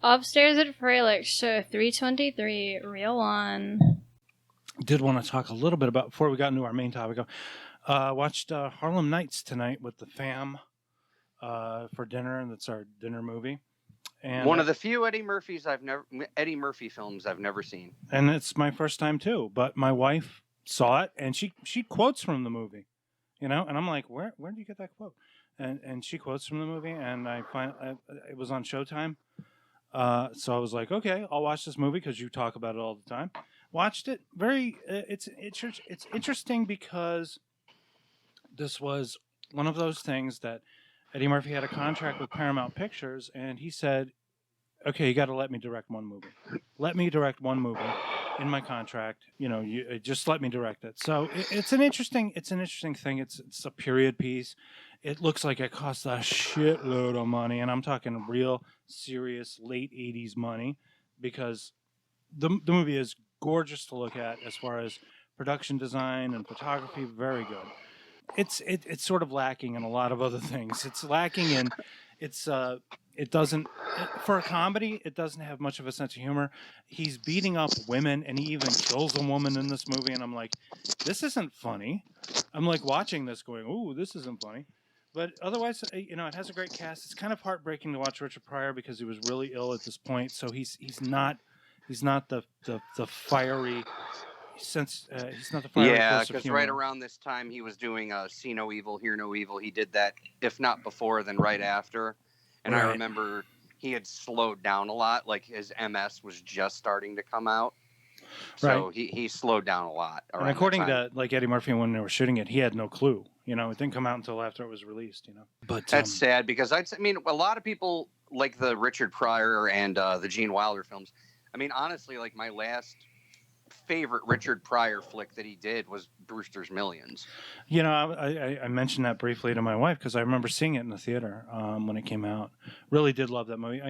Upstairs at Froelich, show 323, reel 1. Did want to talk a little bit about, before we got into our main topic, watched Harlem Nights tonight with the fam for dinner, and that's our dinner movie. And one of the few Eddie Murphy films I've never seen. And it's my first time too, but my wife saw it and she quotes from the movie, and I'm like, where did you get that quote? And she quotes from the movie, and it was on Showtime. So I was like, okay, I'll watch this movie because you talk about it all the time. Watched it. It's interesting because this was one of those things that Eddie Murphy had a contract with Paramount Pictures, and he said, okay, you got to let me direct one movie. Let me direct one movie in my contract. You just let me direct it. So it's an interesting thing. It's a period piece. It looks like it costs a shitload of money, and I'm talking real serious late 80s money, because the movie is gorgeous to look at as far as production design and photography. Very good. It's sort of lacking in a lot of other things. It's lacking in for a comedy, it doesn't have much of a sense of humor. He's beating up women, and he even kills a woman in this movie, and I'm like, this isn't funny. I'm like watching this going, ooh, this isn't funny. But otherwise, it has a great cast. It's kind of heartbreaking to watch Richard Pryor because he was really ill at this point, so he's not the fiery sense. He's not the fiery. Yeah, because right around this time he was doing See No Evil, Hear No Evil. He did that, if not before, then right after. And right. I remember he had slowed down a lot. Like his MS was just starting to come out. So right. he slowed down a lot. And according to Eddie Murphy, when they were shooting it, he had no clue. It didn't come out until after it was released. But that's sad, because a lot of people like the Richard Pryor and the Gene Wilder films. I mean, honestly, like my last favorite Richard Pryor flick that he did was Brewster's Millions. I mentioned that briefly to my wife because I remember seeing it in the theater when it came out. Really did love that movie.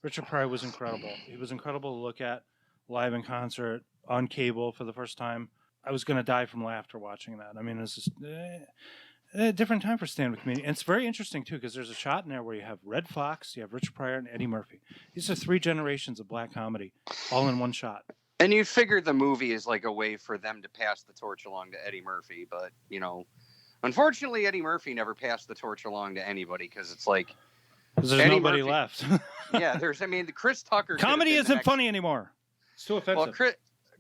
Richard Pryor was incredible. He was incredible to look at live in concert on cable for the first time. I was going to die from laughter watching that. I mean, it's just a different time for stand-up comedian. And it's very interesting, too, because there's a shot in there where you have Red Fox, you have Richard Pryor, and Eddie Murphy. These are 3 generations of black comedy all in one shot. And you figure the movie is like a way for them to pass the torch along to Eddie Murphy. But, unfortunately, Eddie Murphy never passed the torch along to anybody, because it's like... Because there's Eddie nobody Murphy, left. Yeah, Chris Tucker... Comedy isn't funny anymore. It's too offensive. Well,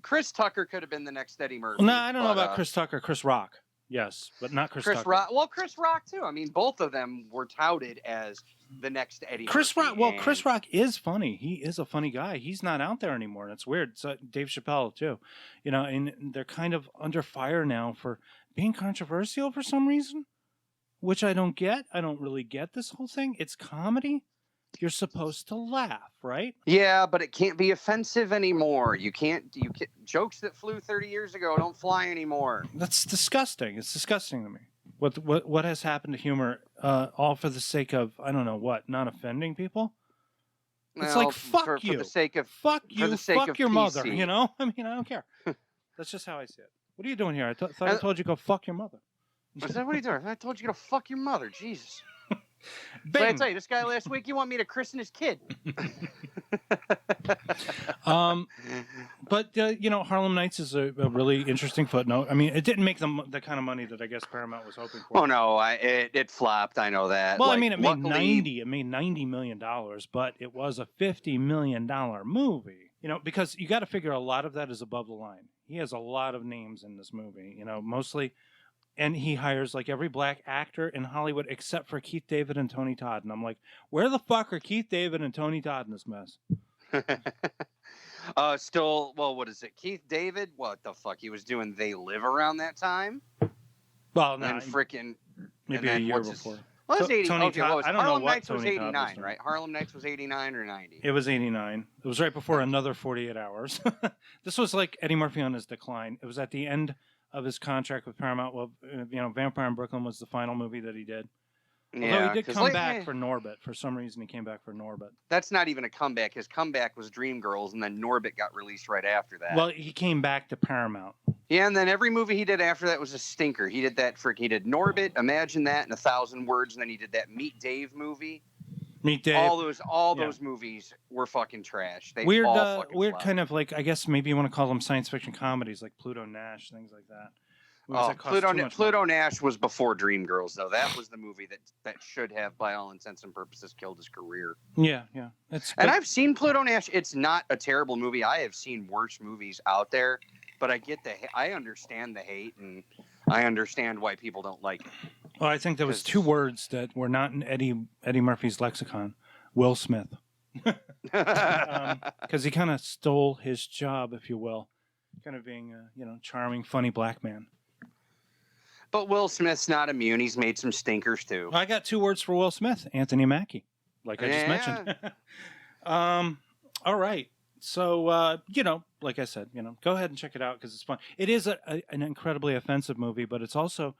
Chris Tucker could have been the next Eddie Murphy. No, I don't know about Chris Tucker. Chris Rock. Yes, but not Chris Tucker. Well, Chris Rock, too. I mean, both of them were touted as the next Eddie Chris Murphy. Rock. Well, Chris Rock is funny. He is a funny guy. He's not out there anymore, and it's weird. So Dave Chappelle, too. And they're kind of under fire now for being controversial for some reason, which I don't get. I don't really get this whole thing. It's comedy. You're supposed to laugh, right? Yeah, but it can't be offensive anymore. You can't jokes that flew 30 years ago don't fly anymore. That's disgusting. It's disgusting to me. What has happened to humor, all for the sake of, I don't know what, not offending people? It's like, fuck you. For the sake of... Fuck you, fuck your PC. Mother, I mean, I don't care. That's just how I see it. What are you doing here? I thought I told you to go fuck your mother. I said, what are you doing? I told you to go fuck your mother. Jesus. But I tell you, this guy last week, you want me to christen his kid. But Harlem Nights is a really interesting footnote. I mean, it didn't make the kind of money that I guess Paramount was hoping for. Oh no, it flopped. I know that. Well, I mean, it made $90 million, but it was a $50 million movie. Because you got to figure a lot of that is above the line. He has a lot of names in this movie. Mostly. And he hires like every black actor in Hollywood except for Keith David and Tony Todd. And I'm like, where the fuck are Keith David and Tony Todd in this mess? What is it? Keith David? What the fuck? He was doing They Live around that time? Well, no. Maybe a year before. Well, it's 80. Tony Todd, I don't know what Nights was 89, right? Harlem Nights was 89 or 90? It was 89. It was right before another 48 hours. This was like Eddie Murphy on his decline. It was at the end of his contract with Paramount. Well, Vampire in Brooklyn was the final movie that he did. Although he did come back for Norbit. For some reason, he came back for Norbit. That's not even a comeback. His comeback was Dreamgirls, and then Norbit got released right after that. Well, he came back to Paramount. Yeah, and then every movie he did after that was a stinker. He did Norbit, Imagine That, and 1,000 Words, and then he did that Meet Dave movie. Meet Dave. All those movies were fucking trash. They Weird, all fucking weird flopped. kind of like, I guess maybe you want to call them science fiction comedies, like Pluto Nash, things like that. Movies that cost too much Pluto money. Nash was before Dreamgirls, though. That was the movie that should have, by all intents and purposes, killed his career. Yeah. And I've seen Pluto Nash. It's not a terrible movie. I have seen worse movies out there, but I understand the hate, and I understand why people don't like it. Well, I think there was two words that were not in Eddie Murphy's lexicon: Will Smith, because he kind of stole his job, if you will, kind of being a charming, funny black man. But Will Smith's not immune. He's made some stinkers too. I got two words for Will Smith: Anthony Mackie, like I just mentioned. All right. So, like I said, go ahead and check it out because it's fun. It is an incredibly offensive movie, but it's also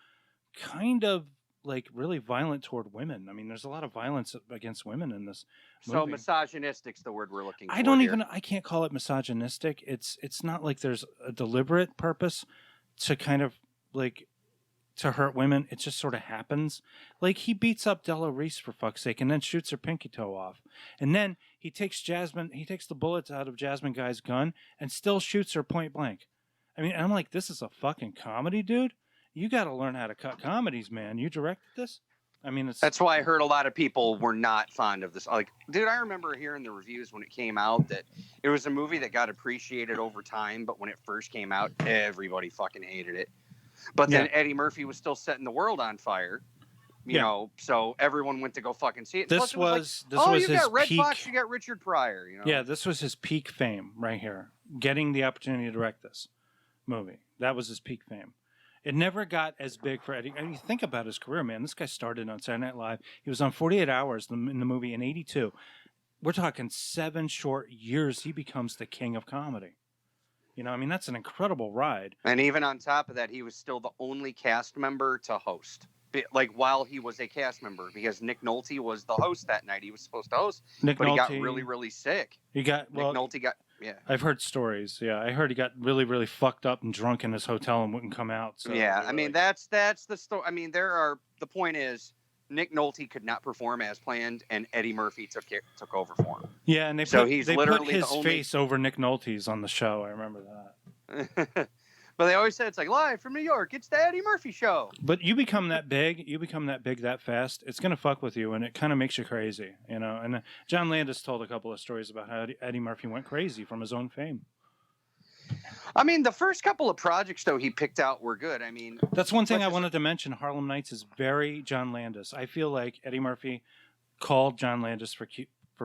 kind of like really violent toward women. I mean, there's a lot of violence against women in this movie. So misogynistic's the word we're looking for. I can't call it misogynistic. It's not like there's a deliberate purpose to kind of like to hurt women. It just sort of happens. Like he beats up Della Reese for fuck's sake and then shoots her pinky toe off. And then he takes the bullets out of Jasmine Guy's gun and still shoots her point blank. I mean, I'm like, this is a fucking comedy, dude. You got to learn how to cut comedies, man. You directed this? I mean, that's why I heard a lot of people were not fond of this. Like, dude, I remember hearing the reviews when it came out that it was a movie that got appreciated over time, but when it first came out, everybody fucking hated it. But then Eddie Murphy was still setting the world on fire, you know, so everyone went to go fucking see it. This was you got Red peak... Fox, you got Richard Pryor, Yeah, this was his peak fame right here. Getting the opportunity to direct this movie. That was his peak fame. It never got as big for Eddie. I mean, think about his career, man. This guy started on Saturday Night Live. He was on 48 Hours in the movie in 82. We're talking 7 short years. He becomes the king of comedy. I mean, that's an incredible ride. And even on top of that, he was still the only cast member to host. Like, while he was a cast member, because Nick Nolte was the host that night. He was supposed to host, but he got really, really sick. Nick Nolte got, I've heard stories. Yeah, I heard he got really, really fucked up and drunk in his hotel and wouldn't come out. So I mean, that's the story. I mean, the point is, Nick Nolte could not perform as planned, and Eddie Murphy took over for him. Yeah, and they put his face over Nick Nolte's on the show. I remember that. But they always said it's like live from New York. It's the Eddie Murphy show. But you become that big, that fast. It's gonna fuck with you, and it kind of makes you crazy, And John Landis told a couple of stories about how Eddie Murphy went crazy from his own fame. I mean, the first couple of projects, though, he picked out were good. I mean, that's one thing I wanted to mention. Harlem Nights is very John Landis. I feel like Eddie Murphy called John Landis for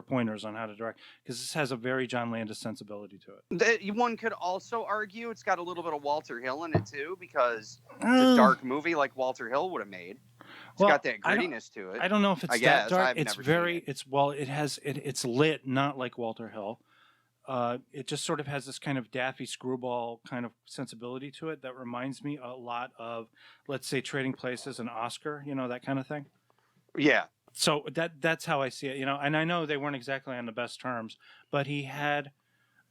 pointers on how to direct, because this has a very John Landis sensibility to it. One could also argue it's got a little bit of Walter Hill in it, too, because it's a dark movie like Walter Hill would have made. It's got that grittiness to it. I don't know if it's that dark. It's lit, not like Walter Hill. It just sort of has this kind of daffy screwball kind of sensibility to it that reminds me a lot of, let's say, Trading Places and Oscar, that kind of thing. Yeah. So that's how I see it, and I know they weren't exactly on the best terms, but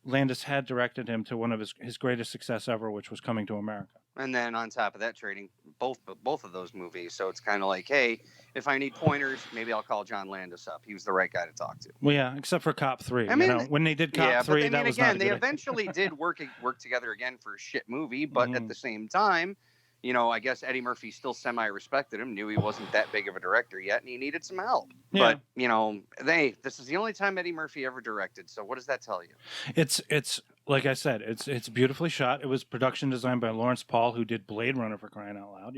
Landis had directed him to one of his greatest success ever, which was Coming to America. And then on top of that, trading both of those movies. So it's kind of like, hey, if I need pointers, maybe I'll call John Landis up. He was the right guy to talk to. Well, yeah, except for Cop 3. I mean, when they did Cop 3, that was not a good they eventually did work together again for a shit movie, but at the same time, I guess Eddie Murphy still semi-respected him, knew he wasn't that big of a director yet, and he needed some help. Yeah. But, this is the only time Eddie Murphy ever directed, so what does that tell you? It's like I said, it's beautifully shot. It was production designed by Lawrence Paul, who did Blade Runner, for crying out loud,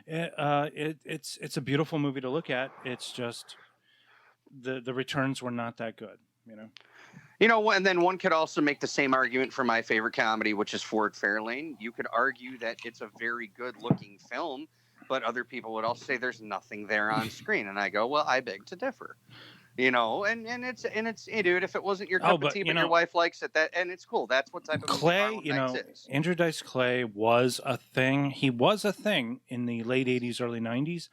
It's a beautiful movie to look at. It's just the returns were not that good, And then one could also make the same argument for my favorite comedy, which is Ford Fairlane. You could argue that it's a very good-looking film, but other people would also say there's nothing there on screen. And I go, well, I beg to differ. And it's dude, if it wasn't your cup of tea, but your wife likes it, and it's cool. That's what type of Clay, movie Harlem Nights is. Andrew Dice Clay was a thing. He was a thing in the late 80s, early 90s.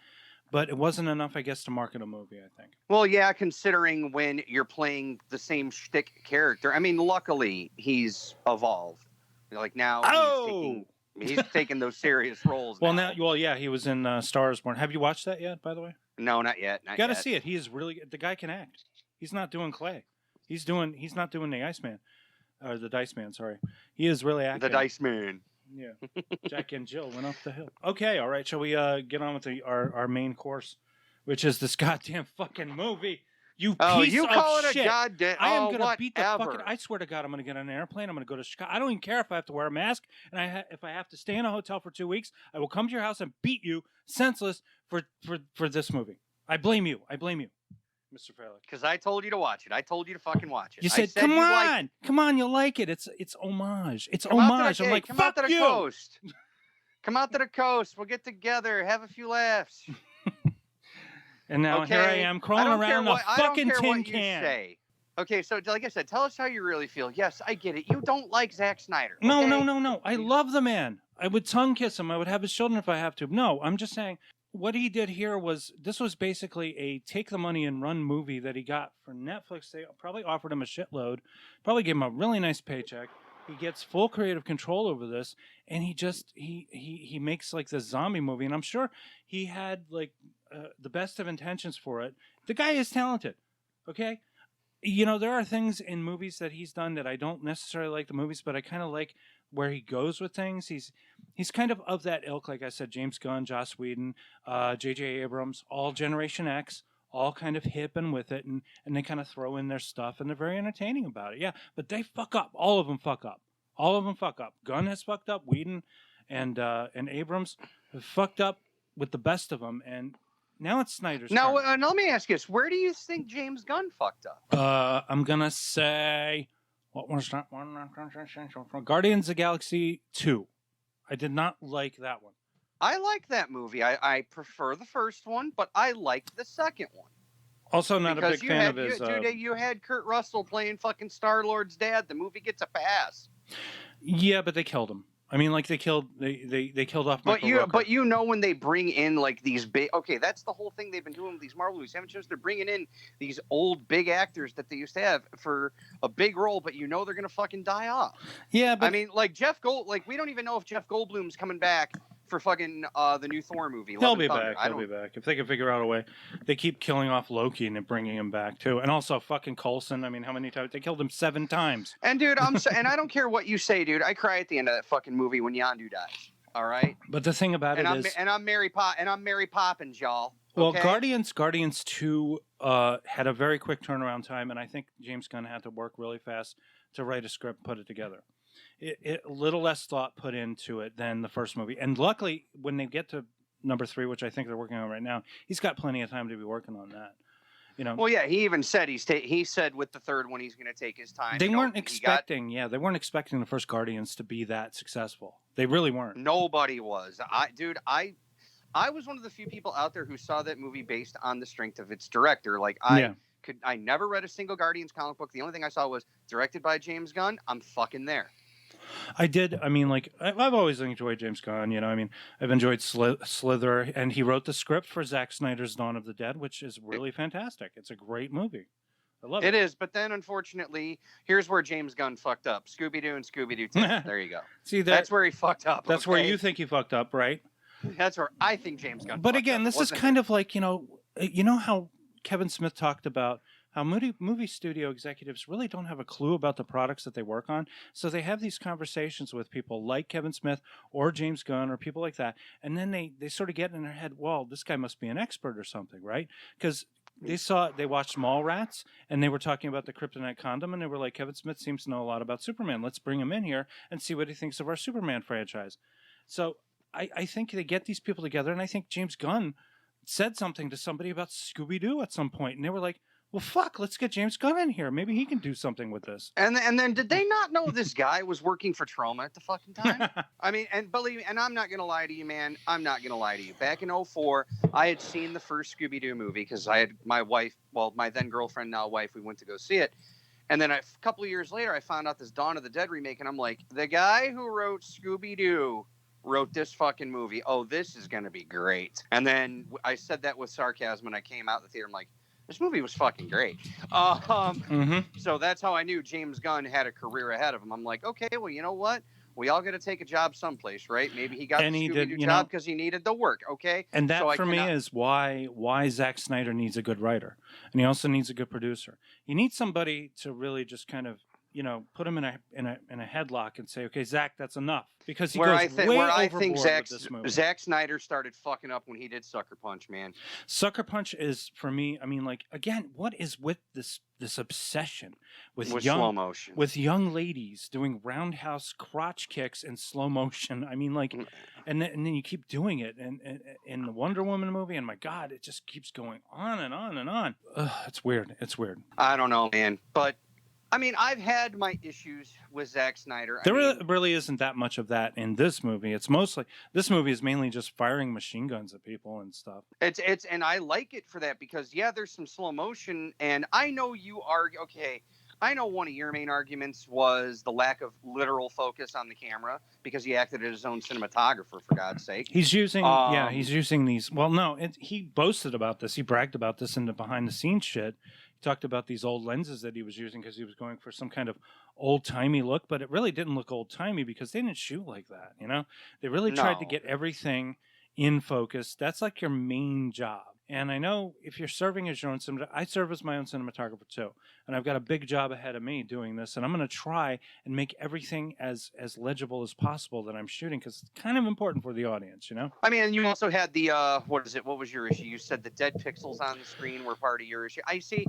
But it wasn't enough, I guess, to market a movie, I think. Well, yeah, considering when you're playing the same shtick character. I mean, luckily, he's evolved. Like, now he's taking those serious roles. Well, yeah, he was in Star is Born. Have you watched that yet, by the way? No, not yet. Not Got to yet. see it. He is really the guy can act. He's not doing Clay. He's not doing the Iceman, or the Dice Man. Sorry, he is really acting. The Dice Man. Yeah, Jack and Jill went up the hill. Okay, all right. Shall we get on with our main course, which is this goddamn fucking movie? You piece you of call it shit. a goddamn. I am gonna beat the whatever. fucking. I swear to God, I'm gonna get on an airplane. I'm gonna go to Chicago. I don't even care if I have to wear a mask, and if I have to stay in a hotel for 2 weeks, I will come to your house and beat you senseless for this movie. I blame you. Mr. Froelich. Because I told you to watch it. I told you to fucking watch it. You said, "Come on, come on, you'll like it." It's homage. It's homage. I'm like, come fuck out to the you. coast. Come out to the coast. We'll get together, have a few laughs. And now here I am crawling around a fucking tin can. Say. Okay, so like I said, tell us how you really feel. Yes, I get it. You don't like Zack Snyder. Okay? No. I love the man. I would tongue kiss him. I would have his children if I have to. No, I'm just saying what he did here was basically a take the money and run movie that he got for Netflix. They probably offered him a shitload, probably gave him a really nice paycheck. He gets full creative control over this, and he makes like this zombie movie. And I'm sure he had like the best of intentions for it. The guy is talented. Okay. You know, there are things in movies that he's done that I don't necessarily like the movies, but I kind of like where he goes with things. He's kind of that ilk, like I said, James Gunn, Joss Whedon, J.J. Abrams, all Generation X, all kind of hip and with it, and they kind of throw in their stuff, and they're very entertaining about it. Yeah, but they fuck up. All of them fuck up. Gunn has fucked up. Whedon and Abrams have fucked up with the best of them, and now it's Snyder's turn. Now let me ask you this. Where do you think James Gunn fucked up? I'm going to say, what was that one? Guardians of the Galaxy 2. I did not like that one. I like that movie. I prefer the first one, but I liked the second one. Also not a big fan of his... Dude, you had Kurt Russell playing fucking Star-Lord's dad. The movie gets a pass. Yeah, but they killed him. I mean, like they killed off Michael Rooker. But you know when they bring in like these big, okay, that's the whole thing they've been doing with these Marvel movies. Haven't you noticed they're bringing in these old big actors that they used to have for a big role, but you know they're gonna fucking die off. Yeah, but I mean, like we don't even know if Jeff Goldblum's coming back for fucking the new Thor movie. He'll be back. He'll be back if they can figure out a way. They keep killing off Loki and then bringing him back too, and also fucking Coulson. I mean, how many times they killed him? 7 times. And dude, and I don't care what you say, dude. I cry at the end of that fucking movie when Yondu dies. All right. But the thing about I'm Mary Poppins, y'all. Okay? Well, Guardians 2 had a very quick turnaround time, and I think James Gunn had to work really fast to write a script, and put it together. A little less thought put into it than the first movie. And luckily, when they get to number 3, which I think they're working on right now, he's got plenty of time to be working on that. You know. Well, yeah, he even said he said with the third one he's going to take his time. They weren't expecting the first Guardians to be that successful. They really weren't. Nobody was. I was one of the few people out there who saw that movie based on the strength of its director. Like I never read a single Guardians comic book. The only thing I saw was directed by James Gunn. I'm fucking there. I did. I mean, like, I've always enjoyed James Gunn. You know, I mean, I've enjoyed Slither, and he wrote the script for Zack Snyder's Dawn of the Dead, which is really fantastic. It's a great movie. I love it. It is, but then unfortunately, here's where James Gunn fucked up. Scooby-Doo and Scooby-Doo 2. There you go. See, that's where he fucked up. That's where you think he fucked up, right? That's where I think James Gunn. But again, this is kind of like, you know how Kevin Smith talked about how movie studio executives really don't have a clue about the products that they work on. So they have these conversations with people like Kevin Smith or James Gunn or people like that. And then they sort of get in their head, well, this guy must be an expert or something, right? Because they watched Mallrats and they were talking about the kryptonite condom and they were like, Kevin Smith seems to know a lot about Superman. Let's bring him in here and see what he thinks of our Superman franchise. So I think they get these people together, and I think James Gunn said something to somebody about Scooby-Doo at some point, and they were like, well, fuck, let's get James Gunn in here. Maybe he can do something with this. And then did they not know this guy was working for Troma at the fucking time? I mean, and believe me, and I'm not going to lie to you, man. I'm not going to lie to you. Back in 2004, I had seen the first Scooby-Doo movie because I had my wife, well, my then girlfriend, now wife, we went to go see it. And then a couple of years later, I found out this Dawn of the Dead remake, and I'm like, the guy who wrote Scooby-Doo wrote this fucking movie. Oh, this is going to be great. And then I said that with sarcasm, and I came out the theater, I'm like, this movie was fucking great. So that's how I knew James Gunn had a career ahead of him. I'm like, okay, well, you know what? We all got to take a job someplace, right? Maybe he got And the he Scooby-Doo did, job because he needed the work, okay? And that, So for me, is why Zack Snyder needs a good writer. And he also needs a good producer. He needs somebody to really just kind of, put him in a headlock and say, okay, Zack, that's enough. Because he goes way overboard with this movie. Zack Snyder started fucking up when he did Sucker Punch, man. Sucker Punch is, for me, I mean, like, again, what is with this obsession with slow motion, with young ladies doing roundhouse crotch kicks in slow motion? I mean, like, and then you keep doing it, and in the Wonder Woman movie, and my God, it just keeps going on and on and on. It's weird. It's weird. I don't know, man, but I mean, I've had my issues with Zack Snyder. There really isn't that much of that in this movie. It's mostly, this movie is mainly just firing machine guns at people and stuff. And I like it for that because, yeah, there's some slow motion. And I know I know one of your main arguments was the lack of literal focus on the camera because he acted as his own cinematographer, for God's sake. He's using, he's using these. Well, no, he boasted about this. He bragged about this in the behind the scenes shit. Talked about these old lenses that he was using because he was going for some kind of old-timey look, but it really didn't look old-timey because they didn't shoot like that, They really tried to get everything in focus. That's like your main job. And I know if you're serving as your own cinematographer, I serve as my own cinematographer too. And I've got a big job ahead of me doing this. And I'm going to try and make everything as legible as possible that I'm shooting because it's kind of important for the audience, I mean, and you also had the, what was your issue? You said the dead pixels on the screen were part of your issue. I see.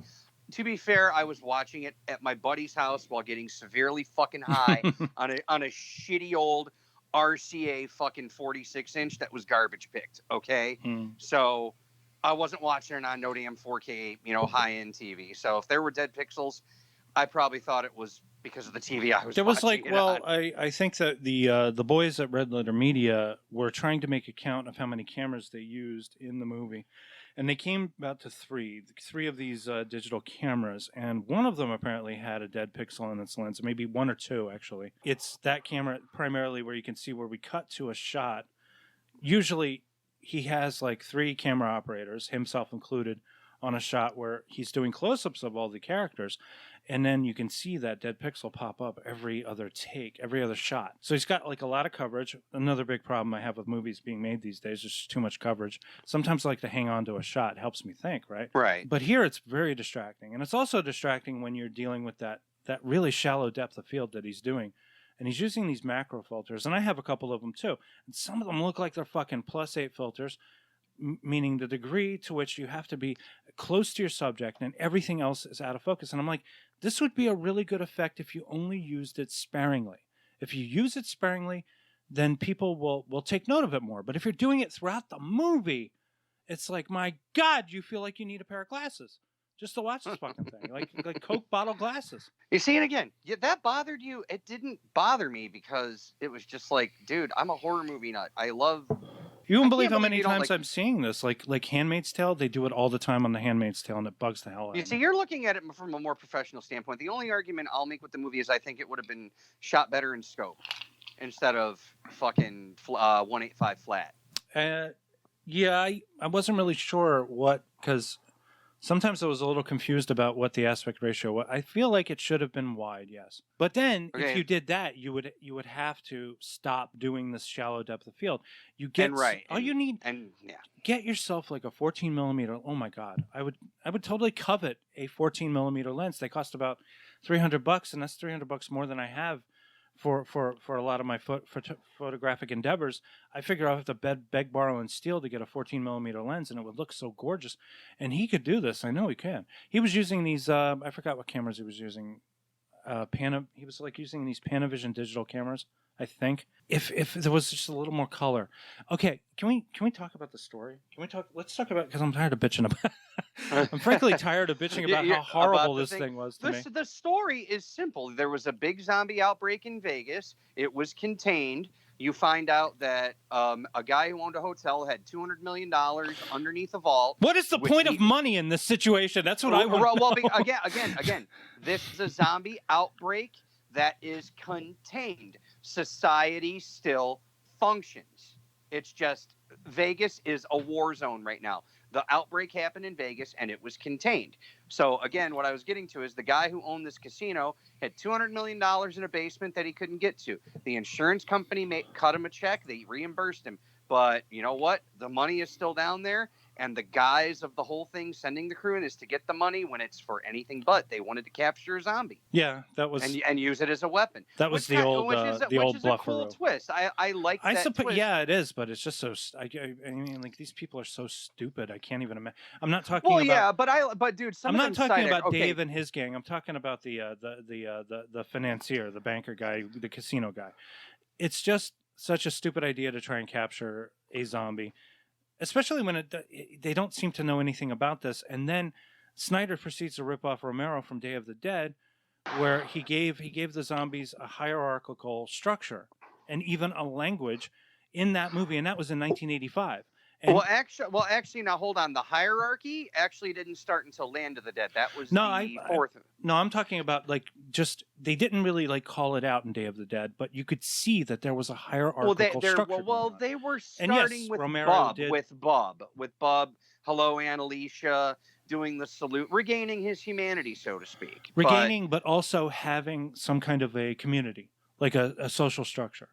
To be fair, I was watching it at my buddy's house while getting severely fucking high on a shitty old RCA fucking 46-inch that was garbage picked, okay? So I wasn't watching it on no damn 4K, high-end TV. So if there were dead pixels, I probably thought it was because of the TV I was watching. There was I think that the boys at Red Letter Media were trying to make a count of how many cameras they used in the movie. And they came about to three of these digital cameras, and one of them apparently had a dead pixel in its lens, maybe one or two, actually. It's that camera primarily where you can see where we cut to a shot. Usually he has like 3 camera operators, himself included, on a shot where he's doing close-ups of all the characters, and then you can see that dead pixel pop up every other take, every other shot. So he's got like a lot of coverage. Another big problem I have with movies being made these days is just too much coverage. Sometimes I like to hang on to a shot. It helps me think, right? Right. But here it's very distracting. And it's also distracting when you're dealing with that really shallow depth of field that he's doing. And he's using these macro filters, and I have a couple of them too. And some of them look like they're fucking +8 filters, meaning the degree to which you have to be close to your subject and everything else is out of focus. And I'm like, this would be a really good effect if you only used it sparingly. If you use it sparingly, then people will take note of it more. But if you're doing it throughout the movie, it's like, my God, you feel like you need a pair of glasses just to watch this fucking thing, like Coke bottle glasses. You see it again. Yeah, that bothered you. It didn't bother me because it was just like, dude, I'm a horror movie nut. I love. You won't believe how many times I'm seeing this. Like Handmaid's Tale, they do it all the time on The Handmaid's Tale, and it bugs the hell out of me. You see, you're looking at it from a more professional standpoint. The only argument I'll make with the movie is I think it would have been shot better in scope instead of fucking 185 flat. Yeah, I wasn't really sure because sometimes I was a little confused about what the aspect ratio was. I feel like it should have been wide, yes. But then, if you did that, you would have to stop doing this shallow depth of field. You get get yourself like a 14 millimeter. Oh my God, I would totally covet a 14 millimeter lens. They cost about $300, and that's $300 more than I have for a lot of my photographic endeavors. I figure I'll have to beg, borrow, and steal to get a 14 millimeter lens, and it would look so gorgeous. And he could do this. I know he can. He was using these. I forgot what cameras he was using. He was like using these Panavision digital cameras, I think. If there was just a little more color. Okay, can we talk about the story? Let's talk about, because I'm tired of bitching about. I'm frankly tired of bitching about how horrible this thing was to me. The story is simple. There was a big zombie outbreak in Vegas. It was contained. You find out that a guy who owned a hotel had $200 million underneath a vault. What is the point of money in this situation? That's what I want. Well, again, this is a zombie outbreak that is contained. Society still functions. It's just Vegas is a war zone right now. The outbreak happened in Vegas, and it was contained. So again, what I was getting to is the guy who owned this casino had $200 million in a basement that he couldn't get to. The insurance company cut him a check. They reimbursed him. But you know what? The money is still down there. And the guys of the whole thing sending the crew in is to get the money when it's for anything but. They wanted to capture a zombie. Yeah, that was and use it as a weapon. That was the old a cool twist. I like that twist. Yeah, it is, but it's just so. I mean, like these people are so stupid. I can't even imagine. I'm not talking. Well, about, yeah, but dude, I'm not talking about Dave and his gang. I'm talking about the financier, the banker guy, the casino guy. It's just such a stupid idea to try and capture a zombie. Especially when they don't seem to know anything about this. And then Snyder proceeds to rip off Romero from Day of the Dead, where he gave the zombies a hierarchical structure and even a language in that movie. And that was in 1985. And actually, now hold on. The hierarchy actually didn't start until Land of the Dead. That was the fourth. No, I'm talking about just they didn't really call it out in Day of the Dead, but you could see that there was a hierarchical structure. They were starting with Bob. Hello, Annalisa, doing the salute, regaining his humanity, so to speak. But also having some kind of a community, like a social structure.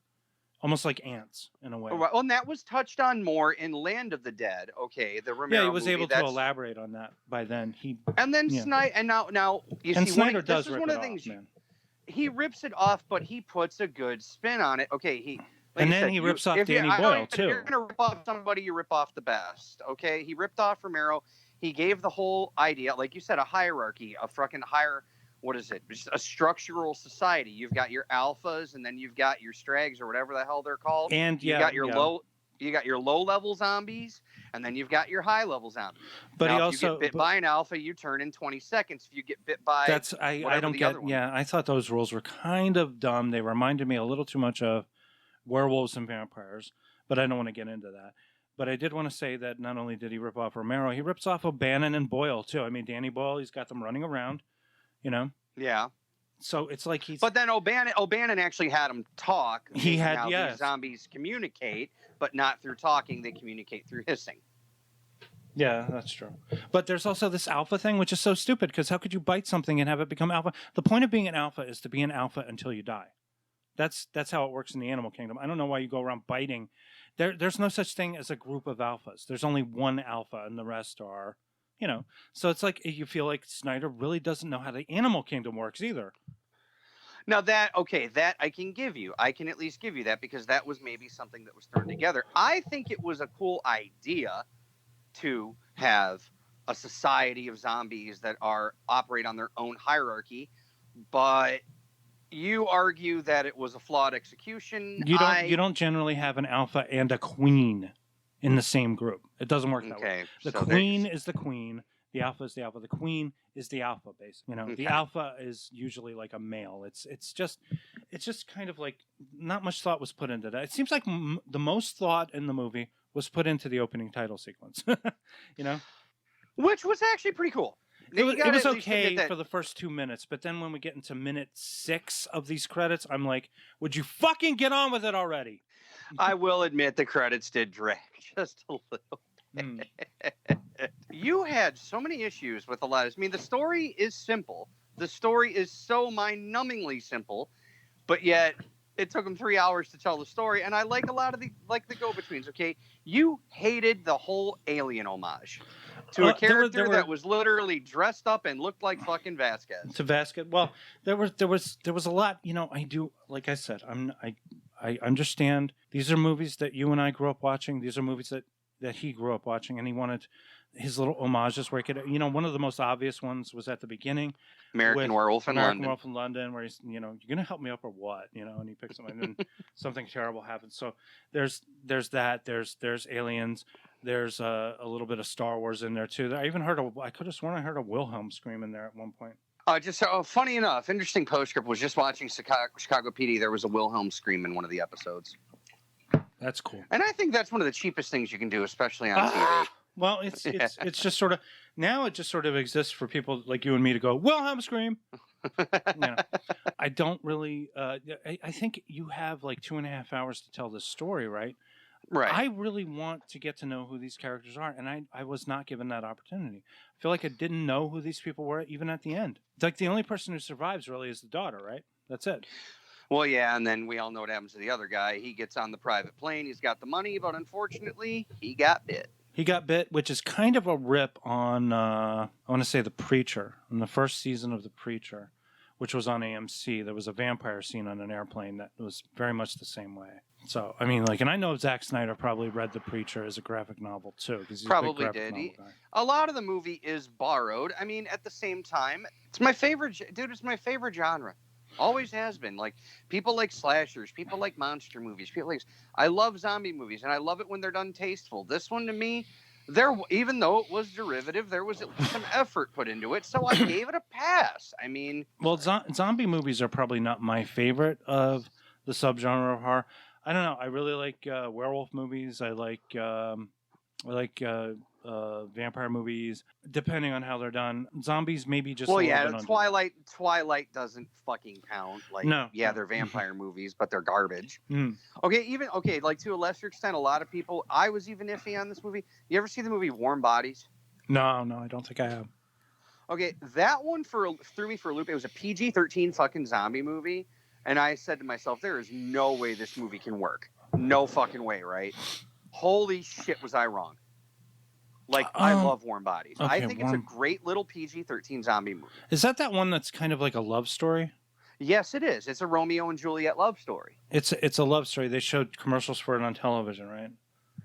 Almost like ants, in a way. Well, and that was touched on more in Land of the Dead. Okay, the Romero he was movie, able to elaborate on that by then. Snyder, and now you see, Snyder does rip it off, man. He rips it off, but he puts a good spin on it. Okay, he rips off Danny Boyle too. If you're gonna rip off somebody, you rip off the best. Okay, he ripped off Romero. He gave the whole idea, like you said, a hierarchy, a fucking higher. What is it? Just a structural society. You've got your alphas, and then you've got your strags, or whatever the hell they're called. And you got your low level zombies, and then you've got your high level zombies. But now, if you get bit by an alpha, you turn in 20 seconds. If you get bit by I don't get. Yeah, I thought those rules were kind of dumb. They reminded me a little too much of werewolves and vampires, but I don't want to get into that. But I did want to say that not only did he rip off Romero, he rips off O'Bannon and Boyle too. I mean, Danny Boyle, he's got them running around. You know? Yeah. So it's like he's. But then O'Bannon actually had him talk. He had, how these zombies communicate, but not through talking. They communicate through hissing. Yeah, that's true. But there's also this alpha thing, which is so stupid, because how could you bite something and have it become alpha? The point of being an alpha is to be an alpha until you die. That's how it works in the animal kingdom. I don't know why you go around biting. There's no such thing as a group of alphas. There's only one alpha, and the rest are. So it's like you feel like Snyder really doesn't know how the animal kingdom works either. Now that I can give you. I can at least give you that, because that was maybe something that was thrown together. I think it was a cool idea to have a society of zombies that operate on their own hierarchy, but you argue that it was a flawed execution. You don't generally have an alpha and a queen in the same group. It doesn't work that way. The queen is the queen. The alpha is the alpha. The queen is the alpha, basically. Okay. The alpha is usually like a male. It's just kind of like not much thought was put into that. It seems like the most thought in the movie was put into the opening title sequence. Which was actually pretty cool. It was okay for the first 2 minutes, but then when we get into minute 6 of these credits, I'm like, would you fucking get on with it already? I will admit the credits did drag just a little bit. You had so many issues with a lot of. I mean, the story is simple. The story is so mind-numbingly simple, but yet it took them 3 hours to tell the story. And I like a lot of the go-betweens. Okay, you hated the whole Alien homage to a character that was literally dressed up and looked like fucking Vasquez. To Vasquez. Well, there was a lot. I do. Like I said, I understand these are movies that you and I grew up watching. These are movies that he grew up watching, and he wanted his little homages where he could, one of the most obvious ones was at the beginning. American Werewolf in London, where he's, you're going to help me up or what? And he picks them, and then something terrible happens. So there's that. There's Aliens. There's a little bit of Star Wars in there too. I could have sworn I heard a Wilhelm scream in there at one point. Funny enough, interesting postscript was just watching Chicago PD. There was a Wilhelm scream in one of the episodes. That's cool. And I think that's one of the cheapest things you can do, especially on TV. Well, it's just sort of now it just sort of exists for people like you and me to go, Wilhelm scream. I don't really. I think you have like 2.5 hours to tell this story, right? Right. I really want to get to know who these characters are, and I was not given that opportunity. I feel like I didn't know who these people were even at the end. It's like the only person who survives really is the daughter, right? That's it. Well, yeah, and then we all know what happens to the other guy. He gets on the private plane. He's got the money, but unfortunately, he got bit. He got bit, which is kind of a rip on, I want to say, The Preacher. In the first season of The Preacher, which was on AMC, there was a vampire scene on an airplane that was very much the same way. So, I mean, like, and I know Zack Snyder probably read The Preacher as a graphic novel, too. Because Probably did. A lot of the movie is borrowed. I mean, at the same time, it's my favorite, dude, it's my favorite genre. Always has been. Like, people like slashers, people like monster movies, people like, I love zombie movies, and I love it when they're done tasteful. This one, to me, even though it was derivative, there was some effort put into it, so I gave it a pass. I mean, well, zombie movies are probably not my favorite of the subgenre of horror. I don't know. I really like werewolf movies. I like vampire movies, depending on how they're done. Zombies maybe just. Well, yeah, Twilight doesn't fucking count. Like, no, yeah, they're vampire movies, but they're garbage. Mm. Okay, like to a lesser extent, a lot of people. I was even iffy on this movie. You ever see the movie Warm Bodies? No, I don't think I have. Okay, that one threw me for a loop. It was a PG-13 fucking zombie movie, and I said to myself, there is no way this movie can work. No fucking way, right? Holy shit, was I wrong. Like, I love Warm Bodies. Okay, I think it's a great little PG-13 zombie movie. Is that one that's kind of like a love story? Yes, it is. It's a Romeo and Juliet love story. It's a love story. They showed commercials for it on television, right?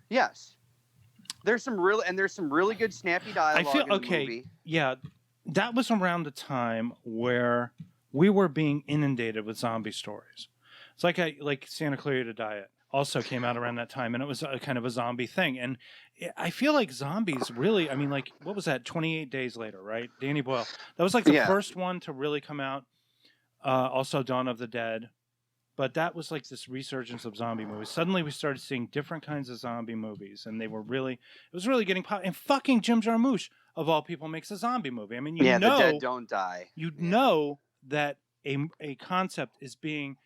Yes. There's some really good snappy dialogue in the movie. Yeah, that was around the time where we were being inundated with zombie stories. It's like Santa Clarita Diet also came out around that time, and it was a kind of a zombie thing. And I feel like zombies really, I mean, like, what was that? 28 Days Later, right? Danny Boyle. That was like the first one to really come out. Also Dawn of the Dead. But that was like this resurgence of zombie movies. Suddenly we started seeing different kinds of zombie movies, and it was really getting popular. And fucking Jim Jarmusch, of all people, makes a zombie movie. I mean, the dead don't die. You know that a concept is being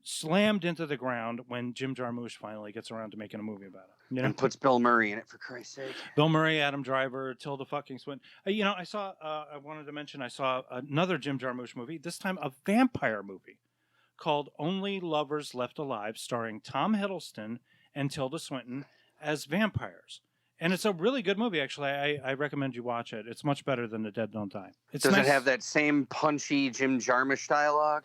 slammed into the ground when Jim Jarmusch finally gets around to making a movie about it. You know? And puts Bill Murray in it, for Christ's sake. Bill Murray, Adam Driver, Tilda fucking Swinton. I saw, I wanted to mention, I saw another Jim Jarmusch movie, this time a vampire movie called Only Lovers Left Alive, starring Tom Hiddleston and Tilda Swinton as vampires. And it's a really good movie, actually. I recommend you watch it. It's much better than The Dead Don't Die. Does it have that same punchy Jim Jarmusch dialogue?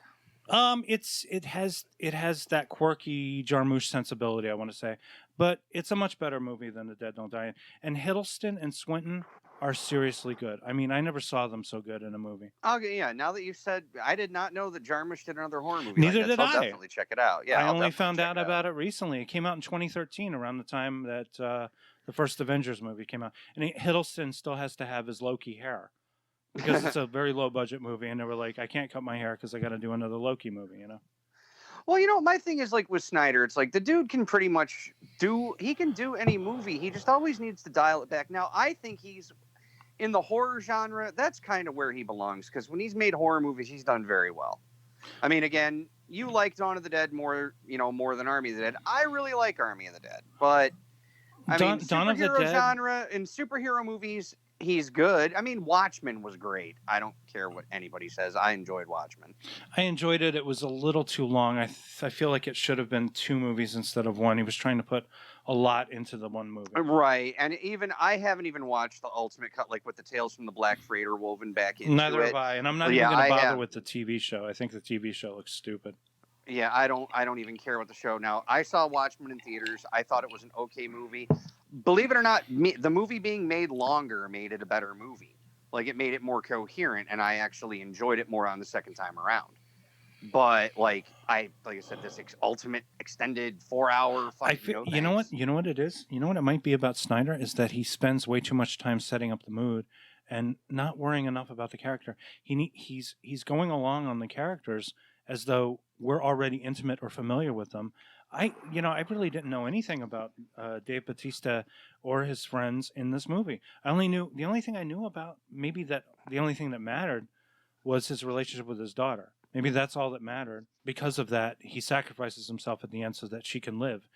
It has that quirky Jarmusch sensibility, I want to say, but it's a much better movie than The Dead Don't Die. And Hiddleston and Swinton are seriously good. I mean, I never saw them so good in a movie. Okay, yeah. Now that you said, I did not know that Jarmusch did another horror movie. Neither did I. I'll definitely check it out. Yeah, I only found out about it recently. It came out in 2013, around the time that the first Avengers movie came out. And Hiddleston still has to have his Loki hair, because it's a very low budget movie, and they were like, I can't cut my hair because I got to do another Loki movie, you know? Well, my thing is, like, with Snyder, it's like the dude can pretty much he can do any movie. He just always needs to dial it back. Now, I think he's in the horror genre. That's kind of where he belongs, because when he's made horror movies, he's done very well. I mean, again, you like Dawn of the Dead more than Army of the Dead. I really like Army of the Dead, but I mean, superhero genre in superhero movies, he's good. I mean, Watchmen was great. I don't care what anybody says. I enjoyed Watchmen. I enjoyed it. It was a little too long. I feel like it should have been 2 movies instead of 1. He was trying to put a lot into the 1 movie. Right. And I haven't even watched the ultimate cut, like with the Tales from the Black Freighter woven back into it. Neither have I. And I'm not even going to bother with the TV show. I think the TV show looks stupid. Yeah, I don't even care about the show now. I saw Watchmen in theaters. I thought it was an okay movie. Believe it or not, the movie being made longer made it a better movie. Like, it made it more coherent, and I actually enjoyed it more on the second time around. But like I said, this ultimate extended 4-hour fight. You know what it is? You know what it might be about Snyder is that he spends way too much time setting up the mood and not worrying enough about the character. He's going along on the characters as though we're already intimate or familiar with them. I really didn't know anything about Dave Bautista or his friends in this movie. The only thing I knew about, the only thing that mattered was his relationship with his daughter. Maybe that's all that mattered. Because of that, he sacrifices himself at the end so that she can live,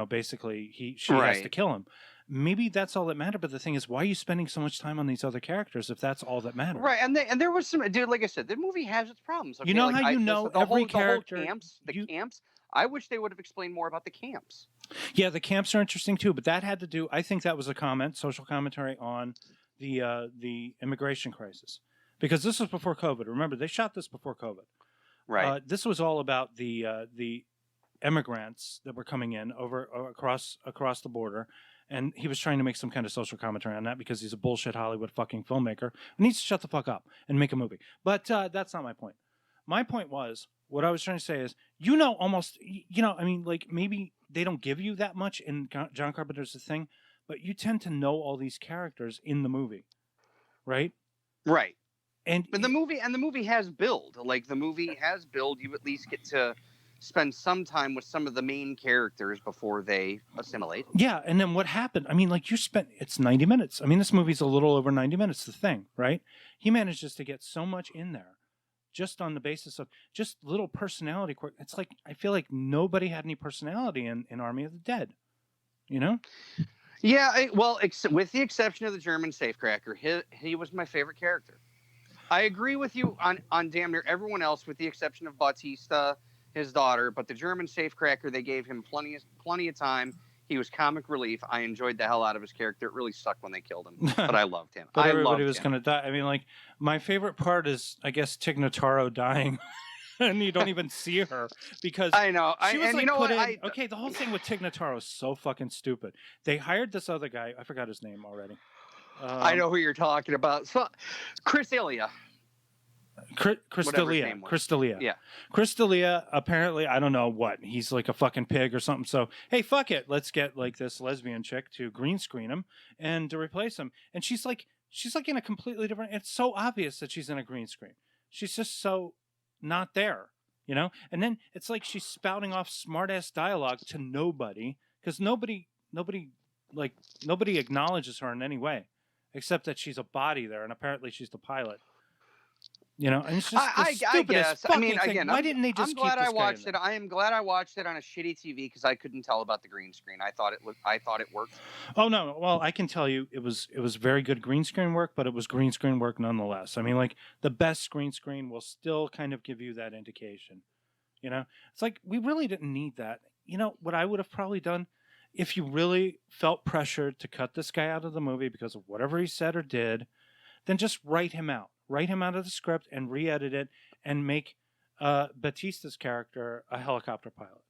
basically she has to kill him. Maybe that's all that mattered. But the thing is, why are you spending so much time on these other characters if that's all that matters? Right, and there was some dude. Like I said, the movie has its problems. Okay? You know like, how every character. The camps. I wish they would have explained more about the camps. Yeah, the camps are interesting too, but that had to do. I think that was a social commentary on the immigration crisis, because this was before COVID. Remember, they shot this before COVID. Right. This was all about the immigrants that were coming in across the border. And he was trying to make some kind of social commentary on that because he's a bullshit Hollywood fucking filmmaker who needs to shut the fuck up and make a movie. But that's not my point. My point was, what I was trying to say is, maybe they don't give you that much in John Carpenter's The Thing, but you tend to know all these characters in the movie, right? Right. But the movie has build. Like, the movie has build. You at least get to spend some time with some of the main characters before they assimilate. Yeah, and then what happened? I mean, like, it's 90 minutes. I mean, this movie's a little over 90 minutes, The Thing, right? He manages to get so much in there just on the basis of just little personality quirk. It's like, I feel like nobody had any personality in Army of the Dead, Yeah, with the exception of the German safecracker, he was my favorite character. I agree with you on damn near everyone else with the exception of Bautista, his daughter, but the German safecracker, they gave him plenty of time. He was comic relief. I enjoyed the hell out of his character. It really sucked when they killed him, but I loved him. But everybody was going to die. I mean, like, my favorite part is, I guess, Tig Notaro dying, and you don't even see her because I know. She was okay, the whole thing with Tig Notaro is so fucking stupid. They hired this other guy. I forgot his name already. I know who you're talking about. So, Chris D'Elia. Crystalia. Yeah. Crystalia, apparently, I don't know what. He's like a fucking pig or something. So, hey, fuck it. Let's get like this lesbian chick to green screen him and to replace him. And she's like in a completely different. It's so obvious that she's in a green screen. She's just so not there, And then it's like she's spouting off smart ass dialogue to nobody because nobody acknowledges her in any way except that she's a body there and apparently she's the pilot. And it's just I guess. I mean, thing. Again, why didn't they just? I'm glad I watched it. I am glad I watched it on a shitty TV because I couldn't tell about the green screen. I thought it worked. Oh no! Well, I can tell you, it was very good green screen work, but it was green screen work nonetheless. I mean, like the best green screen will still kind of give you that indication. It's like we really didn't need that. What I would have probably done if you really felt pressured to cut this guy out of the movie because of whatever he said or did, then just write him out. Write him out of the script and re-edit it and make Bautista's character a helicopter pilot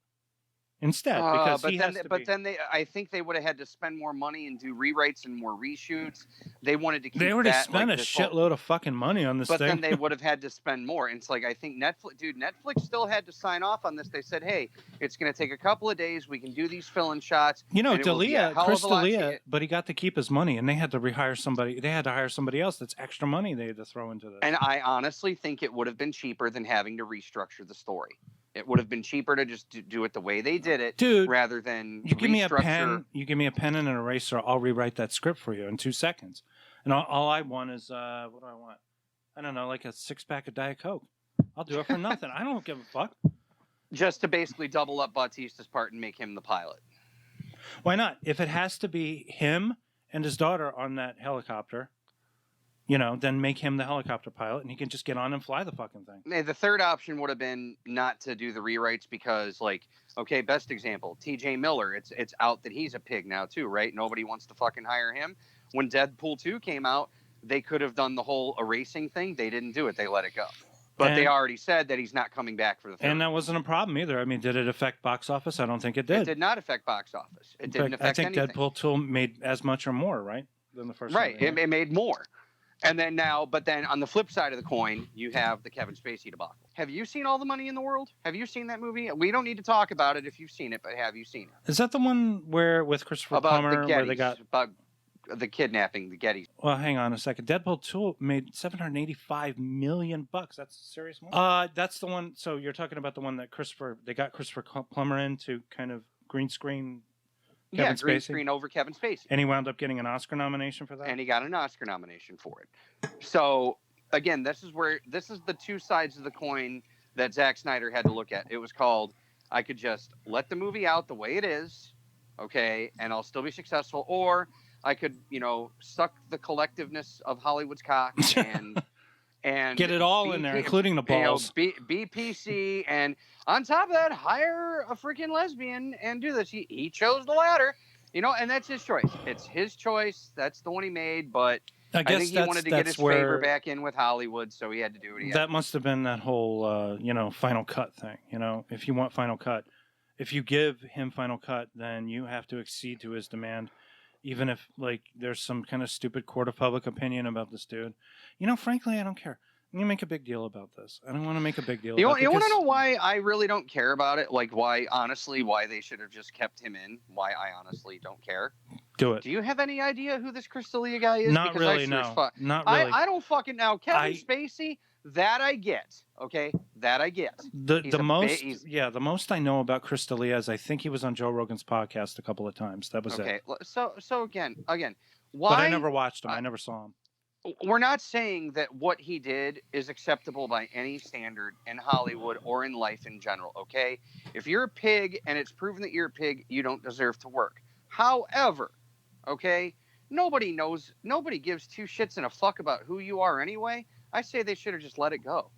instead because I think they would have had to spend more money and do rewrites and more reshoots. They wanted to keep they already spent a shitload of fucking money on this thing. But then they would have had to spend more. And it's like, I think Netflix still had to sign off on this. They said, hey, it's going to take a couple of days. We can do these fill-in shots. Chris D'Elia, but he got to keep his money and they had to rehire somebody. They had to hire somebody else. That's extra money they had to throw into this. And I honestly think it would have been cheaper than having to restructure the story. It would have been cheaper to just do it the way they did it, dude. Rather than you give me a pen, and an eraser. I'll rewrite that script for you in 2 seconds. And all I want is what do I want? I don't know, like a 6-pack of Diet Coke. I'll do it for nothing. I don't give a fuck. Just to basically double up Bautista's part and make him the pilot. Why not? If it has to be him and his daughter on that helicopter, then make him the helicopter pilot and he can just get on and fly the fucking thing. The third option would have been not to do the rewrites because, best example, T.J. Miller, it's out that he's a pig now too, right? Nobody wants to fucking hire him. When Deadpool 2 came out, they could have done the whole erasing thing. They didn't do it. They let it go. But they already said that he's not coming back for the third. And that wasn't a problem either. I mean, did it affect box office? I don't think it did. It did not affect box office. It didn't affect anything. I think Deadpool 2 made as much or more, right? Than the first one. Right. It made more. And then on the flip side of the coin, you have the Kevin Spacey debacle. Have you seen All the Money in the World? Have you seen that movie? We don't need to talk about it if you've seen it, but have you seen it? Is that the one with Christopher Plummer where they got about the kidnapping, the Gettys? Well, hang on a second. Deadpool 2 made $785 million. That's a serious movie. That's the one. So you're talking about the one that they got Christopher Plummer in to kind of green screen. Green screen over Kevin Spacey. And he wound up getting an Oscar nomination for that? And he got an Oscar nomination for it. So, again, this is the two sides of the coin that Zack Snyder had to look at. It was called, I could just let the movie out the way it is, okay, and I'll still be successful, or I could, suck the collectiveness of Hollywood's cock and get it all in there, including the balls. Be PC, and on top of that, hire a freaking lesbian and do this. He chose the latter, and that's his choice. It's his choice. That's the one he made, but I think he wanted to get his favor back in with Hollywood, so he had to do what he had. That must have been that whole, Final Cut thing. If you want Final Cut, if you give him Final Cut, then you have to accede to his demand, even if, there's some kind of stupid court of public opinion about this dude. Frankly, I don't care. You make a big deal about this. I don't want to make a big deal about it. You want to know why I really don't care about it? Why they should have just kept him in? Why I honestly don't care? Do it. Do you have any idea who this Crystalia guy is? Not really, no. Not really. I don't fucking know. Kevin Spacey, that I get. Okay? That I get. The most I know about Crystalia is I think he was on Joe Rogan's podcast a couple of times. That was it. Okay. So again, why? But I never watched him. I never saw him. We're not saying that what he did is acceptable by any standard in Hollywood or in life in general, okay? If you're a pig and it's proven that you're a pig, you don't deserve to work. However, okay, nobody gives two shits and a fuck about who you are anyway. I say they should have just let it go.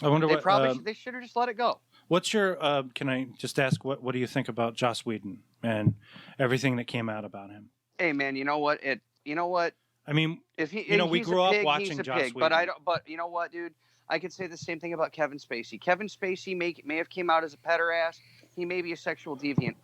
I wonder they should have just let it go. What's your, can I just ask, what do you think about Joss Whedon and everything that came out about him? Hey, man, you know what? I mean, if he, we grew up watching he's a Joss pig, Whedon. But you know what, dude? I could say the same thing about Kevin Spacey. Kevin Spacey may have came out as a pederast. He may be a sexual deviant.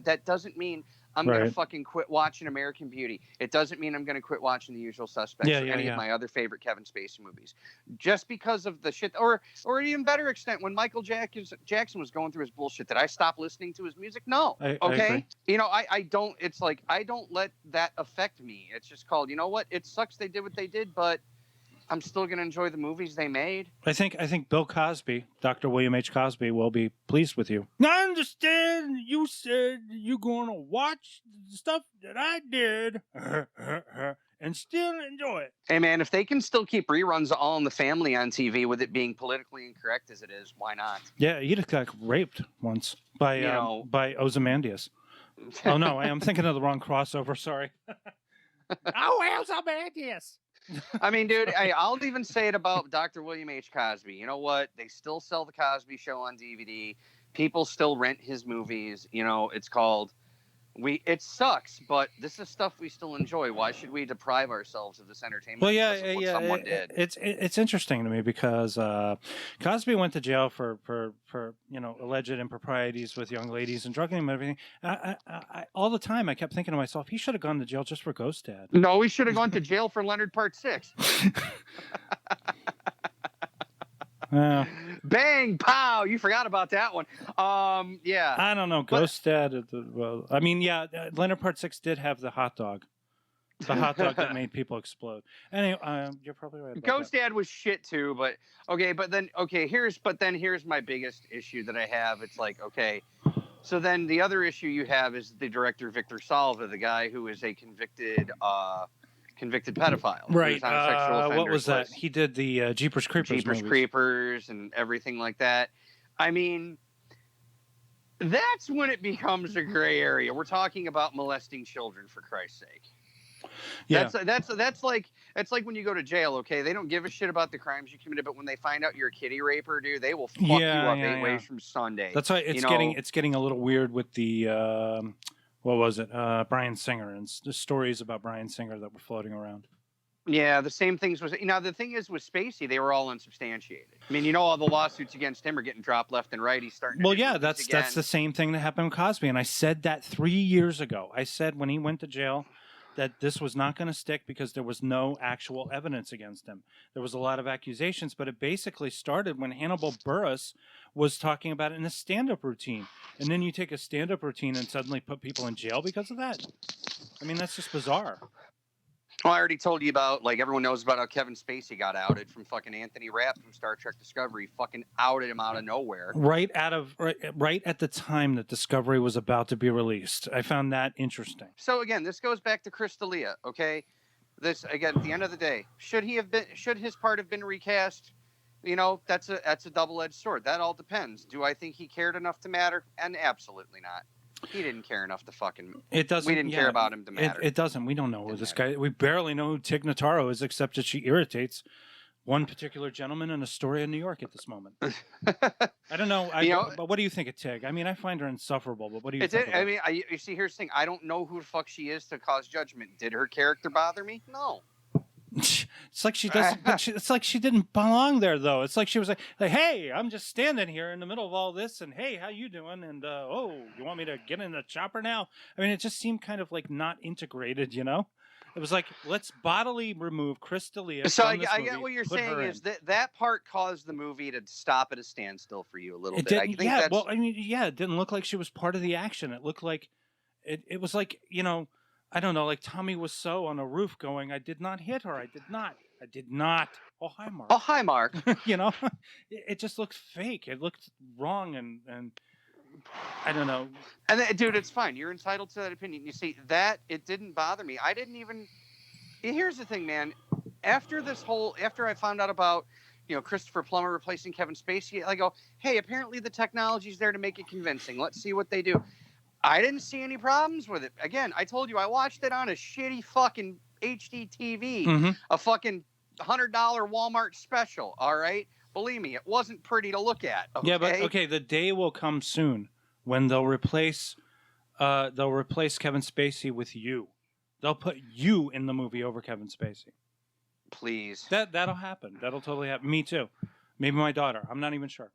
That doesn't mean I'm going to fucking quit watching American Beauty. It doesn't mean I'm going to quit watching The Usual Suspects or any of my other favorite Kevin Spacey movies. Just because of the shit, or an even better extent, when Michael Jackson was going through his bullshit, did I stop listening to his music? No. I agree. I don't, it's like, I don't let that affect me. It's just called, you know what? It sucks they did what they did, but I'm still going to enjoy the movies they made. I think Bill Cosby, Dr. William H. Cosby, will be pleased with you. I understand you said you're going to watch the stuff that I did and still enjoy it. Hey, man, if they can still keep reruns of All in the Family on TV with it being politically incorrect as it is, why not? Yeah, he just got raped once by Ozymandias. Oh, no, I'm thinking of the wrong crossover. Sorry. Ozymandias. I mean, dude, I'll even say it about Dr. William H. Cosby. You know what? They still sell the Cosby Show on DVD. People still rent his movies. It's called it sucks, but this is stuff we still enjoy. Why should we deprive ourselves of this entertainment? Well, someone did? It's interesting to me because Cosby went to jail for alleged improprieties with young ladies and drugging them and everything. I all the time I kept thinking to myself, he should have gone to jail just for Ghost Dad. No, he should have gone to jail for Leonard Part 6. Bang, pow! You forgot about that one. Yeah. I don't know. Ghost Dad. Leonard Part 6 did have the hot dog. The hot dog that made people explode. Anyway, you're probably right. Ghost Dad was shit too, but here's my biggest issue that I have. It's like, okay, so then the other issue you have is the director Victor Salva, the guy who is a convicted pedophile. Right. What was that? He did the Jeepers Creepers and everything like that. I mean, that's when it becomes a gray area. We're talking about molesting children, for Christ's sake. Yeah. That's like when you go to jail, okay? They don't give a shit about the crimes you committed, but when they find out you're a kitty raper, dude, they will fuck you up 8 ways from Sunday. That's why it's getting a little weird with the what was it? Bryan Singer and the stories about Bryan Singer that were floating around. Yeah, the same things was. The thing is with Spacey, they were all unsubstantiated. I mean, all the lawsuits against him are getting dropped left and right. He's starting. That's the same thing that happened with Cosby, and I said that 3 years ago. I said when he went to jail that this was not going to stick because there was no actual evidence against him. There was a lot of accusations, but it basically started when Hannibal Buress was talking about it in a stand-up routine. And then you take a stand-up routine and suddenly put people in jail because of that? I mean, that's just bizarre. Well, I already told you about, everyone knows about how Kevin Spacey got outed from fucking Anthony Rapp from Star Trek Discovery. Fucking outed him out of nowhere. Right at the time that Discovery was about to be released. I found that interesting. So again, this goes back to Crystalia, okay? This, again, at the end of the day, should his part have been recast? That's a double-edged sword. That all depends. Do I think he cared enough to matter? And absolutely not. He didn't care enough to fucking. It doesn't. We didn't care about him to matter. It doesn't. We don't know who this guy. We barely know who Tig Notaro is, except that she irritates one particular gentleman in Astoria, New York, at this moment. I don't know. But what do you think of Tig? I mean, I find her insufferable. But what do you think? I mean, you see, here's the thing. I don't know who the fuck she is to cause judgment. Did her character bother me? No. It's like she doesn't. It's like she didn't belong there, though. It's like she was like, "Hey, I'm just standing here in the middle of all this, and hey, how you doing? And oh, you want me to get in the chopper now?" I mean, it just seemed kind of like not integrated, you know. It was like, let's bodily remove Chris D'Elia. So I get what you're saying is that part caused the movie to stop at a standstill for you a little bit. Well, I mean, it didn't look like she was part of the action. It looked like it was like, you know, I don't know, like Tommy Wiseau on a roof going, "I did not hit her. I did not. Oh, hi, Mark. Oh, hi, Mark." You know, it just looked fake. It looked wrong, and I don't know. And dude, it's fine. You're entitled to that opinion. You see, that it didn't bother me. I didn't even. Here's the thing, man. After I found out about, you know, Christopher Plummer replacing Kevin Spacey, I go, hey, apparently the technology's there to make it convincing. Let's see what they do. I didn't see any problems with it. Again, I told you I watched it on a shitty fucking HD TV, a fucking $100 Walmart special. All right, believe me, it wasn't pretty to look at. Okay? Yeah, but okay, the day will come soon when they'll replace Kevin Spacey with you. They'll put you in the movie over Kevin Spacey. Please. That'll happen. That'll totally happen. Me too. Maybe my daughter. I'm not even sure.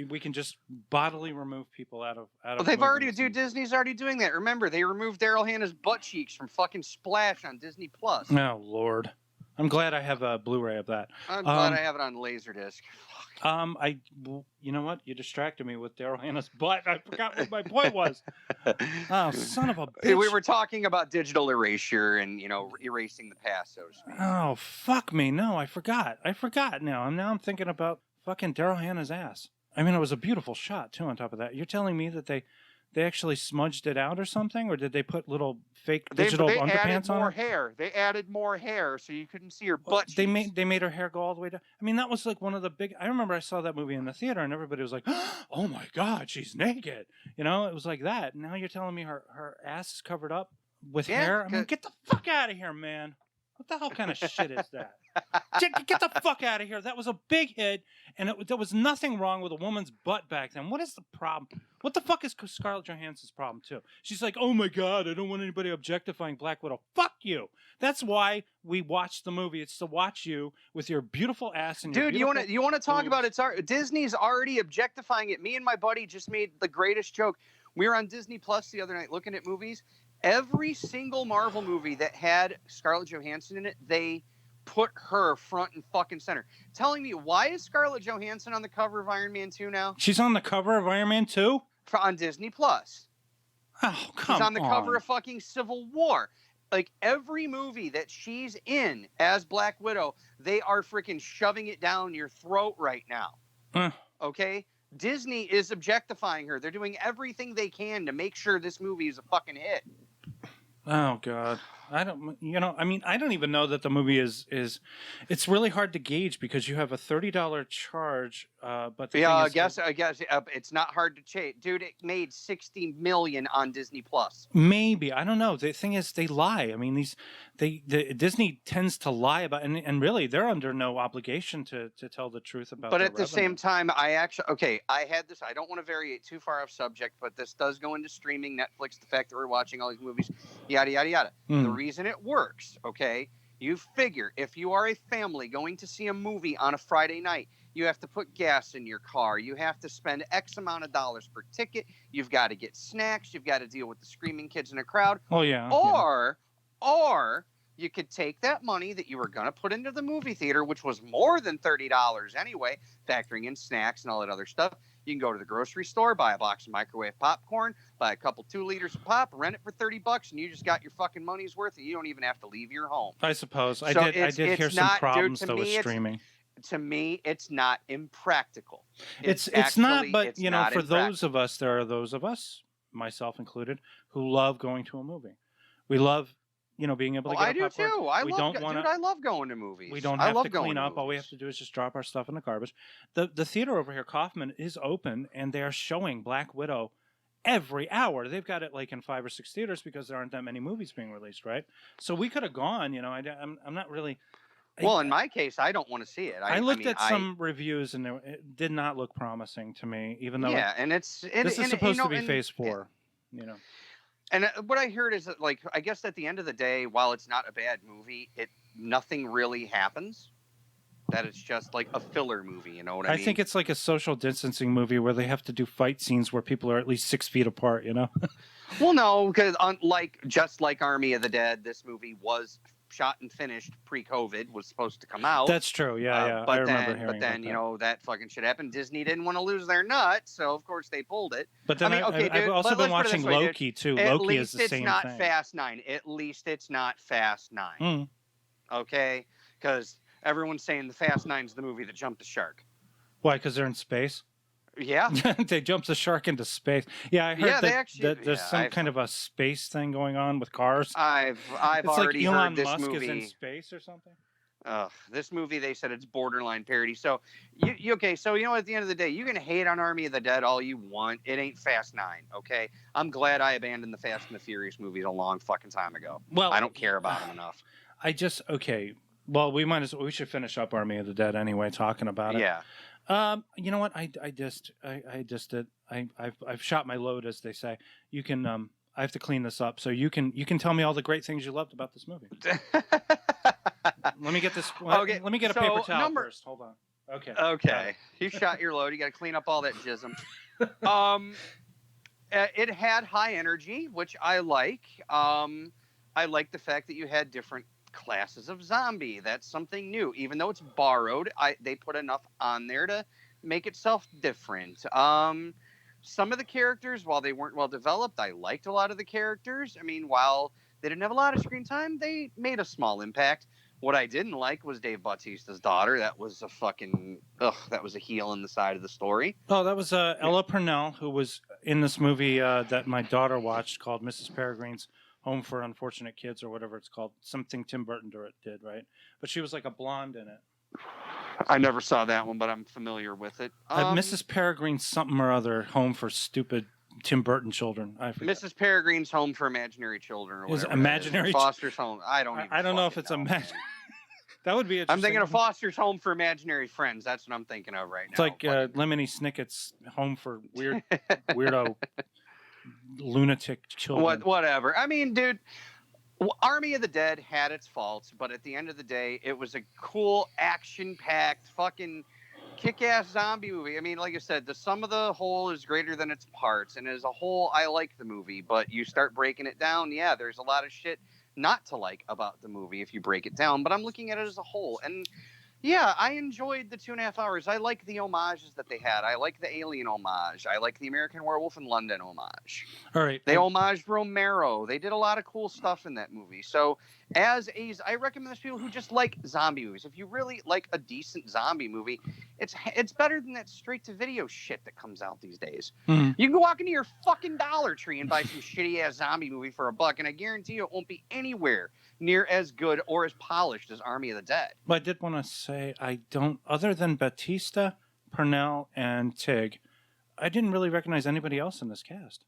We can just bodily remove people out of. Well, they've already, dude. Disney's already doing that. Remember, they removed Daryl Hannah's butt cheeks from fucking Splash on Disney Plus. Oh Lord, I'm glad I have a Blu-ray of that. I'm glad I have it on Laserdisc. You know what? You distracted me with Daryl Hannah's butt. I forgot what my point was. Oh, son of a bitch! We were talking about digital erasure and, you know, erasing the past, so to speak. Oh fuck me! No, I forgot. Now I'm thinking about fucking Daryl Hannah's ass. I mean, it was a beautiful shot, too, on top of that. You're telling me that they actually smudged it out or something? Or did they put little fake digital underpants on her? They added more hair so you couldn't see her butt cheeks. They made her hair go all the way down. I mean, that was like one of the big... I remember I saw that movie in the theater and everybody was like, "Oh my God, she's naked." You know, it was like that. Now you're telling me her ass is covered up with hair? I mean, get the fuck out of here, man. What the hell kind of shit is that? Get the fuck out of here. That was a big hit, and there was nothing wrong with a woman's butt back then. What is the problem? What the fuck is Scarlett Johansson's problem, too? She's like, "Oh, my God, I don't want anybody objectifying Black Widow." Fuck you. That's why we watch the movie. It's to watch you with your beautiful ass and your Dude, you want to talk about it? Disney's already objectifying it. Me and my buddy just made the greatest joke. We were on Disney Plus the other night looking at movies. Every single Marvel movie that had Scarlett Johansson in it, they put her front and fucking center. Telling me, why is Scarlett Johansson on the cover of Iron Man 2 now? She's on the cover of Iron Man 2? On Disney Plus. Oh, come on. She's on the cover of fucking Civil War. Like, every movie that she's in as Black Widow, they are freaking shoving it down your throat right now. Okay? Disney is objectifying her. They're doing everything they can to make sure this movie is a fucking hit. Oh God, I don't even know that the movie is. It's really hard to gauge because you have a $30 charge. But I guess it's not hard to change, dude. It made $60 million on Disney Plus. Maybe, I don't know. The thing is, they lie. I mean, Disney tends to lie about, and really, they're under no obligation to tell the truth about. But at the same time, I had this. I don't want to vary too far off subject, but this does go into streaming, Netflix. The fact that we're watching all these movies, yada yada yada. The reason it works, okay? You figure if you are a family going to see a movie on a Friday night, you have to put gas in your car. You have to spend X amount of dollars per ticket. You've got to get snacks. You've got to deal with the screaming kids in a crowd. Oh, yeah. Or you could take that money that you were going to put into the movie theater, which was more than $30 anyway, factoring in snacks and all that other stuff. You can go to the grocery store, buy a box of microwave popcorn, buy a couple 2 liters of pop, rent it for $30, and you just got your fucking money's worth, and you don't even have to leave your home. I suppose. I did hear some problems though with streaming. To me, it's not impractical. It's not, but you know, for those of us, there are those of us, myself included, who love going to a movie. We love, you know, being able to get a popcorn. I do too. I love going to movies. We don't have to clean up. All we have to do is just drop our stuff in the garbage. The theater over here, Kaufman, is open, and they are showing Black Widow every hour. They've got it like in 5 or 6 theaters because there aren't that many movies being released, right? So we could have gone. You know, I'm not really. Well, in my case, I don't want to see it. I looked at some reviews and it did not look promising to me, even though this is supposed to be Phase 4. You know. And what I heard is that, like, I guess at the end of the day, while it's not a bad movie, nothing really happens. That it's just like a filler movie, you know what I mean? I think it's like a social distancing movie where they have to do fight scenes where people are at least 6 feet apart, you know? Well, no, because just like Army of the Dead, this movie was shot and finished pre-COVID, was supposed to come out. That's true, yeah. I remember hearing But then, about you know, that fucking shit happened. Disney didn't want to lose their nut, so of course they pulled it. But then I've also been watching Loki, too. Loki is the same thing. At least it's not Fast 9. At least it's not Fast 9. Okay? Because everyone's saying the Fast 9's the movie that jumped the shark. Why? Because they're in space? Yeah. They jumped the shark into space. Yeah, I heard that there's some kind of a space thing going on with cars. I've already like Elon heard this Musk movie. is in space or something? This movie, they said it's borderline parody. So, so, you know, at the end of the day, you can hate on Army of the Dead all you want. It ain't Fast 9, okay? I'm glad I abandoned the Fast and the Furious movies a long fucking time ago. Well, I don't care about them enough. Well, we should finish up Army of the Dead anyway, talking about it. Yeah. You know what? I've shot my load, as they say. You can. I have to clean this up, so you can tell me all the great things you loved about this movie. Let me get this. Okay. Let me get a paper towel first. Hold on. Okay. Okay. You shot your load. You got to clean up all that jism. It had high energy, which I like. I like the fact that you had different classes of zombie. That's something new. Even though it's borrowed, they put enough on there to make itself different. Some of the characters, while they weren't well developed, I liked a lot of the characters. I mean, while they didn't have a lot of screen time, they made a small impact. What I didn't like was Dave Bautista's daughter. That was that was a heel in the side of the story. Oh, that was Ella Purnell, who was in this movie that my daughter watched called Mrs. Peregrine's Home for Unfortunate Kids, or whatever it's called. Something Tim Burton did, right? But she was like a blonde in it. I never saw that one, but I'm familiar with it. Mrs. Peregrine's something or other, Home for Stupid Tim Burton Children. I forget. Mrs. Peregrine's Home for Imaginary Children, or whatever. Is imaginary Foster's Home. I don't know if it's imaginary. That would be interesting. I'm thinking of Foster's Home for Imaginary Friends. That's what I'm thinking of right now. It's like Lemony Snicket's Home for Weirdo Lunatic Children. Whatever. I mean, dude, Army of the Dead had its faults, but at the end of the day, it was a cool, action-packed, fucking kick-ass zombie movie. I mean, like I said, the sum of the whole is greater than its parts, and as a whole, I like the movie, but you start breaking it down, there's a lot of shit not to like about the movie if you break it down, but I'm looking at it as a whole, and I enjoyed the 2.5 hours. I like the homages that they had. I like the Alien homage. I like the American Werewolf in London homage. All right. They homaged Romero. They did a lot of cool stuff in that movie. So I recommend this to people who just like zombie movies. If you really like a decent zombie movie, it's better than that straight-to-video shit that comes out these days. Mm-hmm. You can walk into your fucking Dollar Tree and buy some shitty-ass zombie movie for $1, and I guarantee you it won't be anywhere near as good or as polished as Army of the Dead. But I did want to say, other than Bautista, Purnell, and Tig, I didn't really recognize anybody else in this cast.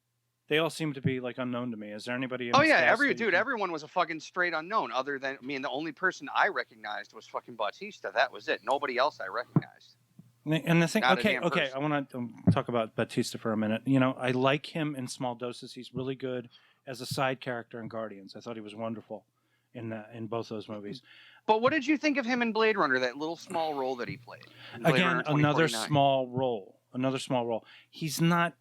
They all seem to be like unknown to me. Is there anybody in this cast? Everyone was a fucking straight unknown. Other than, the only person I recognized was fucking Bautista. That was it. Nobody else I recognized. And the thing, okay, I want to talk about Bautista for a minute. I like him in small doses. He's really good as a side character in Guardians. I thought he was wonderful in both those movies. But what did you think of him in Blade Runner? That little small role that he played. Again, another small role. He's not.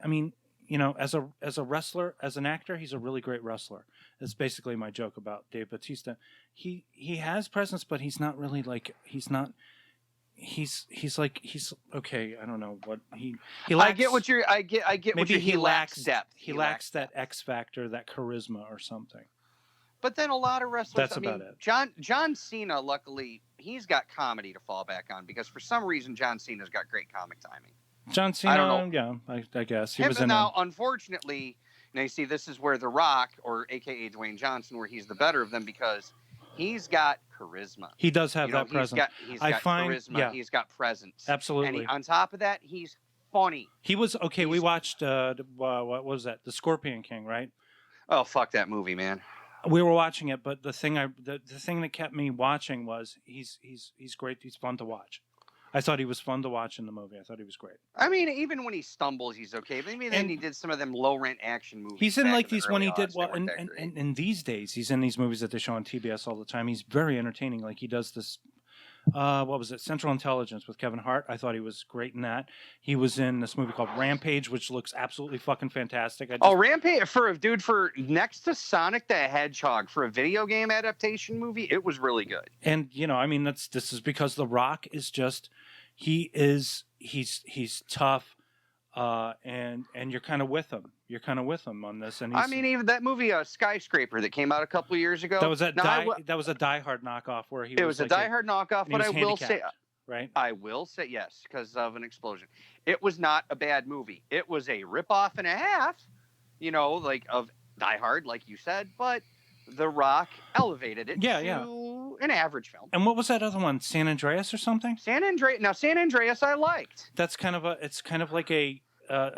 As a wrestler, as an actor, he's a really great wrestler. That's basically my joke about Dave Bautista. He has presence, but he's not really like he's okay. I don't know what he lacks. I get maybe he lacks depth. He lacks that X factor, that charisma, or something. But then a lot of wrestlers. That's about it. John Cena, luckily, he's got comedy to fall back on because for some reason John Cena's got great comic timing. John Cena, I don't know. I guess he was in. Now, unfortunately, you see, this is where The Rock, or AKA Dwayne Johnson, where he's the better of them because he's got charisma. He does have that presence. He's got charisma. Yeah. He's got presence. Absolutely. And on top of that, he's funny. He was okay. We watched what was that? The Scorpion King, right? Oh, fuck that movie, man. We were watching it, but the thing that kept me watching was he's great. He's fun to watch. I thought he was fun to watch in the movie. I thought he was great. I mean, even when he stumbles, he's okay. But maybe then he did some of them low rent action movies. He's in like these when he did well, and these days he's in these movies that they show on TBS all the time. He's very entertaining. Like he does this. What was it? Central Intelligence with Kevin Hart. I thought he was great in that. He was in this movie called Rampage, which looks absolutely fucking fantastic. Rampage for next to Sonic the Hedgehog for a video game adaptation movie, it was really good. And I mean, this is because The Rock is just he's tough, and you're kind of with him. You're kind of with him on this. And I mean, even that movie Skyscraper that came out a couple of years ago. That was that was a Die Hard knockoff where he. It was a Die Hard knockoff, but I will say, right? I will say yes because of an explosion. It was not a bad movie. It was a ripoff and a half, like of Die Hard, like you said, but The Rock elevated it to an average film. And what was that other one? San Andreas or something? San Andreas I liked. That's kind of like a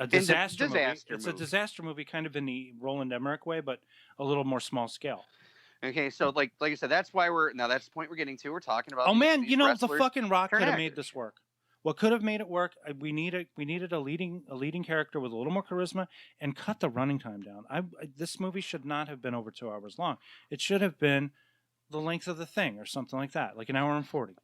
disaster movie. It's a disaster movie, kind of in the Roland Emmerich way, but a little more small scale. Okay, so like I said, that's why that's the point we're getting to. We're talking about. Oh man, the fucking Rock could have made this work. What could have made it work? We needed a leading character with a little more charisma and cut the running time down. This movie should not have been over 2 hours long. It should have been the length of The Thing or something like that, like an hour and 40.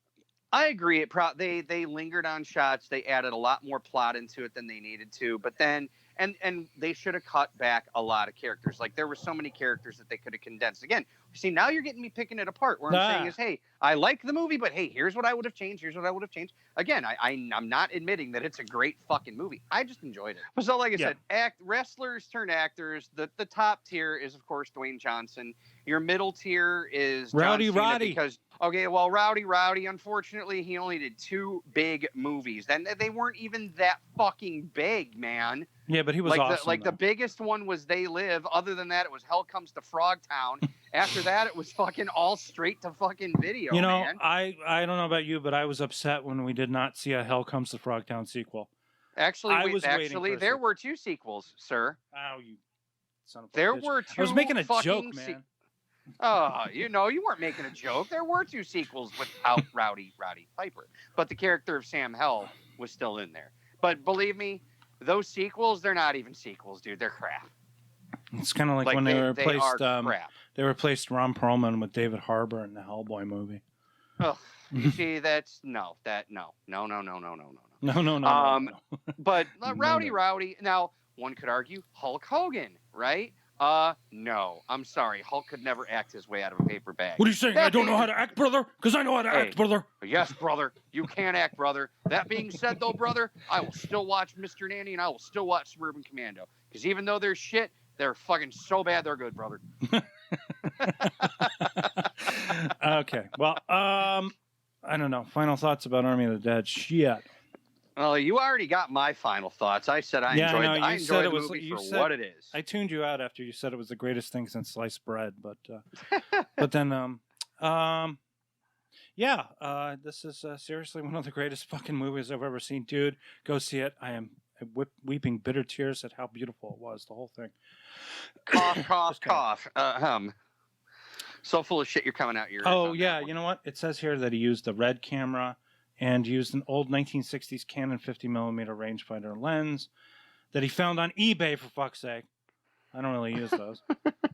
I agree. They lingered on shots. They added a lot more plot into it than they needed to. But then, and they should have cut back a lot of characters. Like there were so many characters that they could have condensed. Again, see, now you're getting me picking it apart. Where I'm saying is, hey, I like the movie, but hey, here's what I would have changed. Here's what I would have changed. Again, I'm not admitting that it's a great fucking movie. I just enjoyed it. So like I said, wrestlers turn actors. The top tier is of course Dwayne Johnson. Your middle tier is Roddy. Because Rowdy, unfortunately, he only did 2 big movies. Then they weren't even that fucking big, man. Yeah, but he was awesome. The biggest one was They Live. Other than that, it was Hell Comes to Frogtown. After that, it was fucking all straight to fucking video. Man. I don't know about you, but I was upset when we did not see a Hell Comes to Frogtown sequel. Actually, there were 2 sequels, sir. Oh, you son of a There bitch. were 2. I was making a joke, man. You weren't making a joke. There were 2 sequels without Rowdy Piper, but the character of Sam Hell was still in there. But believe me, those sequels, they're not even sequels, dude. They're crap. It's kind of like when they replaced Ron Perlman with David Harbour in the Hellboy movie. Oh, you see, no. But Rowdy. Now, one could argue Hulk Hogan, right? No. I'm sorry. Hulk could never act his way out of a paper bag. What are you saying? I don't know how to act, brother? Because I know how to act, brother. Yes, brother. You can act, brother. That being said, though, brother, I will still watch Mr. Nanny and I will still watch Suburban Commando. Because even though they're shit, they're fucking so bad they're good, brother. Okay. Well, I don't know. Final thoughts about Army of the Dead. Shit. Well, you already got my final thoughts. I said I enjoyed the movie for what it is. I tuned you out after you said it was the greatest thing since sliced bread, but then this is seriously one of the greatest fucking movies I've ever seen, dude. Go see it. I am weeping bitter tears at how beautiful it was. The whole thing. Cough, cough. So full of shit you're coming out your ears. Oh yeah, you know what? It says here that he used the red camera and used an old 1960s Canon 50mm rangefinder lens that he found on eBay, for fuck's sake. I don't really use those.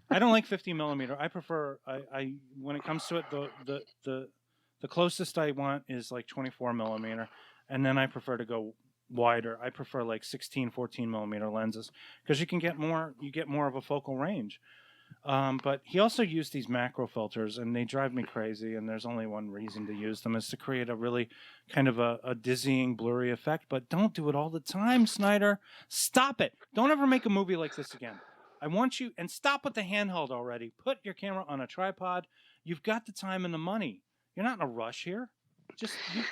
I don't like 50mm. I prefer I when it comes to it, the closest I want is like 24mm, and then I prefer to go wider. I prefer like 16, 14mm lenses because you get more of a focal range. But he also used these macro filters, and they drive me crazy. And there's only one reason to use them, is to create a really kind of a dizzying, blurry effect. But don't do it all the time, Snyder. Stop it. Don't ever make a movie like this again. I want you, and stop with the handheld already. Put your camera on a tripod. You've got the time and the money. You're not in a rush here.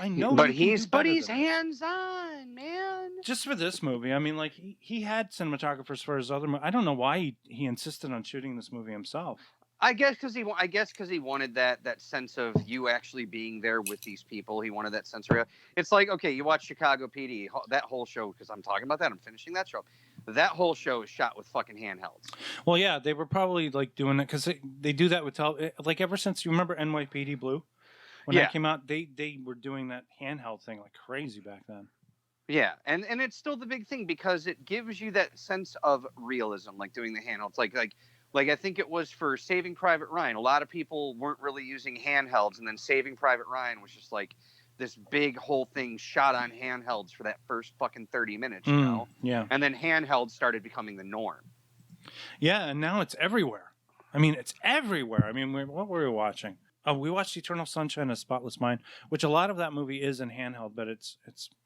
I know. But he's hands on, man. Just for this movie, I mean, like he had cinematographers for his other movie. I don't know why he insisted on shooting this movie himself. I guess because he wanted that sense of you actually being there with these people. He wanted that sense of real. It's like, okay, you watch Chicago PD, that whole show, because I'm talking about that. I'm finishing that show. That whole show is shot with fucking handhelds. Well, yeah, they were probably like doing it because they do that with like ever since you remember NYPD Blue when that came out, they were doing that handheld thing like crazy back then. Yeah, and it's still the big thing because it gives you that sense of realism, like doing the handhelds, like I think it was for Saving Private Ryan. A lot of people weren't really using handhelds, and then Saving Private Ryan was just like this big whole thing shot on handhelds for that first fucking 30 minutes, you know? Yeah. And then handhelds started becoming the norm. Yeah, and now it's everywhere. I mean, it's everywhere. I mean, what were we watching? Oh, we watched Eternal Sunshine of the Spotless Mind, which a lot of that movie is in handheld, but it's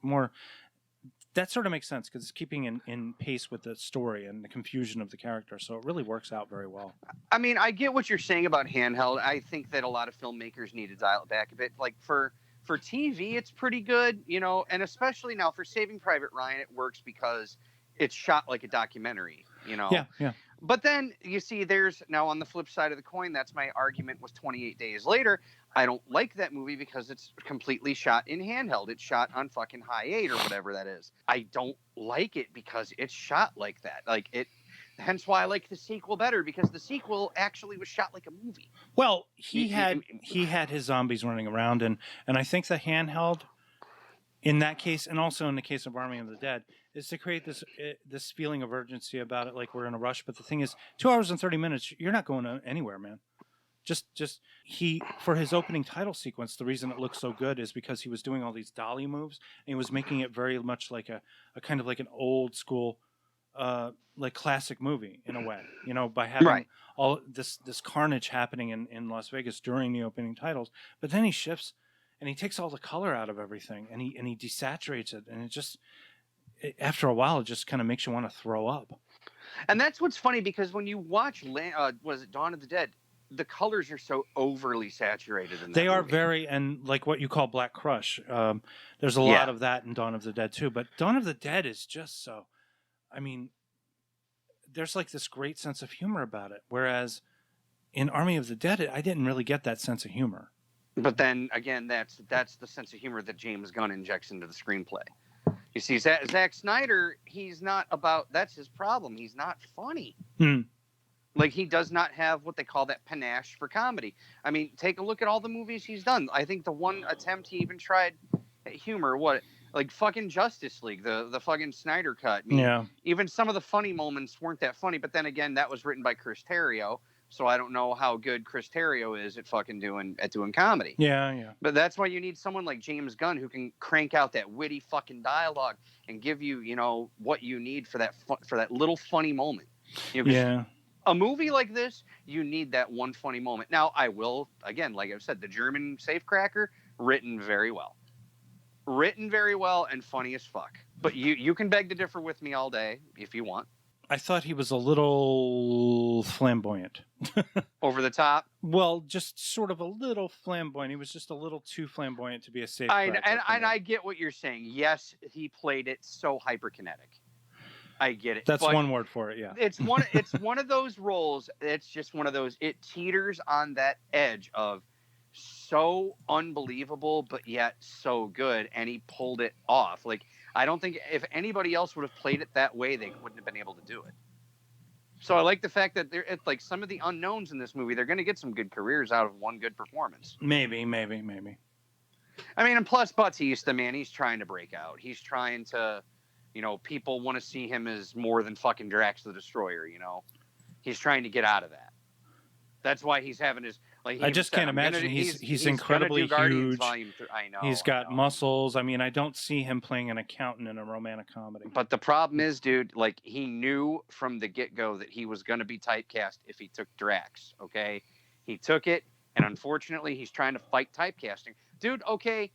more... That sort of makes sense because it's keeping in pace with the story and the confusion of the character. So it really works out very well. I mean, I get what you're saying about handheld. I think that a lot of filmmakers need to dial it back a bit. Like for TV, it's pretty good, you know, and especially now for Saving Private Ryan, it works because it's shot like a documentary, you know? Yeah. But then you see there's now on the flip side of the coin, that's my argument was 28 Days Later. I don't like that movie because it's completely shot in handheld. It's shot on fucking high 8 or whatever that is. I don't like it because it's shot like that. Hence why I like the sequel better, because the sequel actually was shot like a movie. Well, he had his zombies running around, and I think the handheld in that case, and also in the case of Army of the Dead, is to create this feeling of urgency about it, like we're in a rush. But the thing is, 2 hours and 30 minutes, you're not going anywhere, man. Just he, for his opening title sequence, the reason it looks so good is because he was doing all these dolly moves, and he was making it very much like a kind of like an old school, like classic movie in a way, you know, by having all this carnage happening in Las Vegas during the opening titles. But then he shifts, and he takes all the color out of everything, and he desaturates it, and after a while, it just kind of makes you want to throw up. And that's what's funny, because when you watch, was it Dawn of the Dead? The colors are so overly saturated in that They are movie. very, and like what you call Black Crush. There's a lot of that in Dawn of the Dead too. But Dawn of the Dead is just so, I mean, there's like this great sense of humor about it. Whereas in Army of the Dead, I didn't really get that sense of humor. But then again, that's the sense of humor that James Gunn injects into the screenplay. You see, Zack Snyder, he's not about, that's his problem. He's not funny. Like, he does not have what they call that panache for comedy. I mean, take a look at all the movies he's done. I think the one attempt he even tried at humor, like fucking Justice League, the fucking Snyder cut. I mean, even some of the funny moments weren't that funny. But then again, that was written by Chris Terrio, so I don't know how good Chris Terrio is at fucking doing comedy. Yeah. But that's why you need someone like James Gunn who can crank out that witty fucking dialogue and give you, you know, what you need for that little funny moment. You know, a movie like this, you need that one funny moment. Now, I will, again, like I've said, the German safecracker, written very well. Written very well and funny as fuck. But you can beg to differ with me all day if you want. I thought he was a little flamboyant. Over the top? Well, just sort of a little flamboyant. He was just a little too flamboyant to be a safecracker. And I get what you're saying. Yes, he played it so hyperkinetic. I get it. That's one word for it, yeah. It's one of those roles. It's just one of those. It teeters on that edge of so unbelievable, but yet so good, and he pulled it off. Like, I don't think if anybody else would have played it that way, they wouldn't have been able to do it. So I like the fact that it's like some of the unknowns in this movie, they're going to get some good careers out of one good performance. Maybe. I mean, and plus Bautista, man, he's trying to break out. He's trying to. You know, people want to see him as more than fucking Drax the Destroyer, you know? He's trying to get out of that. That's why he's having his... I just can't imagine. He's incredibly huge. I know. He's got muscles. I mean, I don't see him playing an accountant in a romantic comedy. But the problem is, dude, like, he knew from the get-go that he was going to be typecast if he took Drax, okay? He took it, and unfortunately, he's trying to fight typecasting. Dude, okay...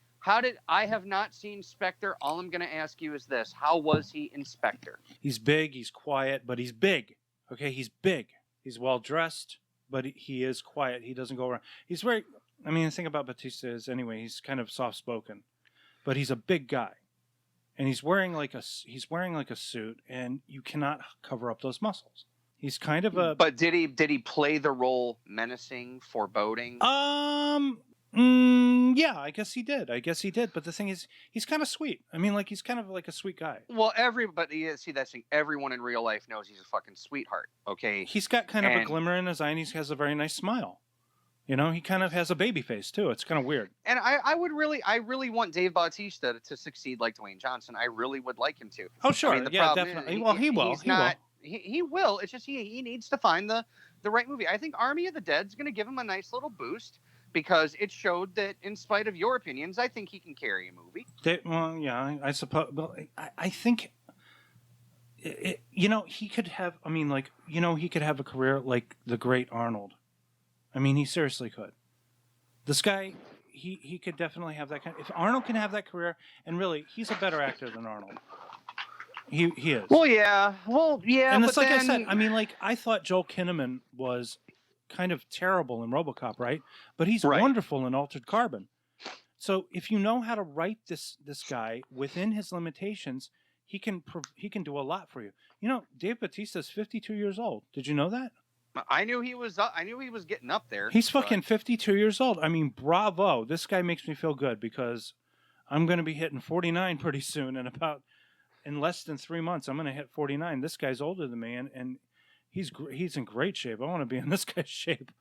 I have not seen Spectre. All I'm going to ask you is this. How was he in Spectre? He's big, he's quiet, but he's big. Okay, he's big. He's well-dressed, but he is quiet. He doesn't go around. He's very, I mean, the thing about Bautista is, anyway, he's kind of soft-spoken. But he's a big guy. And he's wearing like a suit, and you cannot cover up those muscles. He's kind of a. But did he play the role menacing, foreboding? Yeah, I guess he did. But the thing is, he's kind of sweet. I mean, like, he's kind of like a sweet guy. Well, see, that's thing. Everyone in real life knows he's a fucking sweetheart. Okay. He's got kind of a glimmer in his eye, and he has a very nice smile. You know, he kind of has a baby face too. It's kind of weird. And I really want Dave Bautista to succeed like Dwayne Johnson. I really would like him to. Oh, sure. I mean, Yeah, definitely. He will. He will. It's just he needs to find the right movie. I think Army of the Dead's going to give him a nice little boost because it showed that, in spite of your opinions, I think he can carry a movie. Well, yeah, I suppose. Well, I think, he could have. I mean, like, he could have a career like the great Arnold. I mean, he seriously could. This guy, he could definitely have that kind. If Arnold can have that career, and really, he's a better actor than Arnold. He is. Well, yeah. And it's like I said. I mean, like, I thought Joel Kinnaman was kind of terrible in RoboCop, right? But he's wonderful in Altered Carbon. So if you know how to write this guy within his limitations, he can do a lot for you. You know, Dave Bautista is 52 years old. Did you know that? I knew he was getting up there. He's fucking 52 years old. I mean, bravo. This guy makes me feel good because I'm going to be hitting 49 pretty soon, and in less than 3 months, I'm going to hit 49. This guy's older than me, and he's in great shape. I want to be in this guy's shape.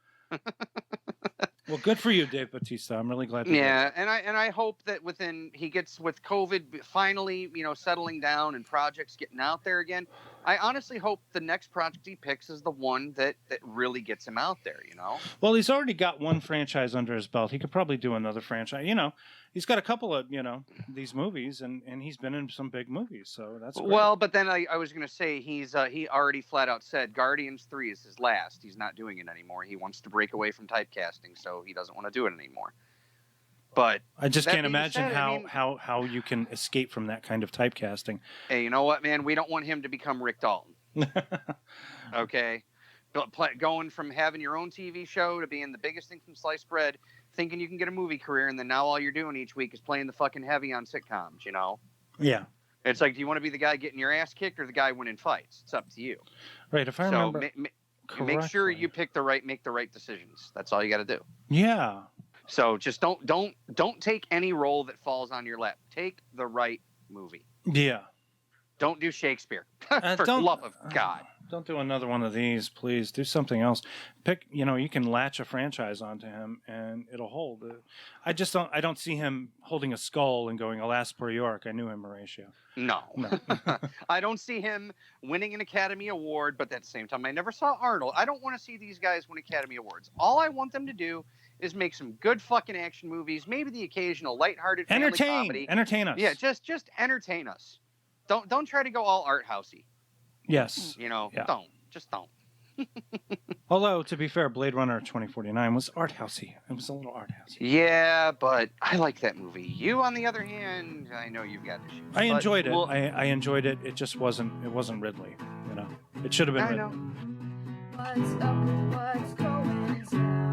Well, good for you, Dave Bautista. I'm really glad. Yeah, and I hope that with COVID finally, settling down and projects getting out there again. I honestly hope the next project he picks is the one that really gets him out there. Well, he's already got one franchise under his belt. He could probably do another franchise. He's got a couple of these movies, and he's been in some big movies. So that's great. Well. But then I was going to say he already flat out said Guardians 3 is his last. He's not doing it anymore. He wants to break away from typecasting, so he doesn't want to do it anymore. But I just can't imagine how you can escape from that kind of typecasting. Hey, you know what, man? We don't want him to become Rick Dalton. Okay? Going from having your own TV show to being the biggest thing from sliced bread, thinking you can get a movie career, and then now all you're doing each week is playing the fucking heavy on sitcoms, Yeah. It's like, do you want to be the guy getting your ass kicked or the guy winning fights? It's up to you. Right, if I remember make sure you make the right decisions. That's all you got to do. Yeah. So just don't take any role that falls on your lap. Take the right movie. Yeah. Don't do Shakespeare. For the love of God. Don't do another one of these, please. Do something else. Pick, you can latch a franchise onto him and it'll hold. I don't see him holding a skull and going, alas, poor York. I knew him, Horatio. No. I don't see him winning an Academy Award, but at the same time, I never saw Arnold. I don't want to see these guys win Academy Awards. All I want them to do is make some good fucking action movies, maybe the occasional lighthearted family comedy. Entertain us. Yeah, just entertain us. Don't try to go all art housey. Yes. Don't. Although, to be fair, Blade Runner 2049 was art housey. It was a little art housey. Yeah, but I like that movie. You, on the other hand, I know you've got issues. I enjoyed it. I enjoyed it. It just wasn't Ridley. It should have been Ridley. What's up? What's going down?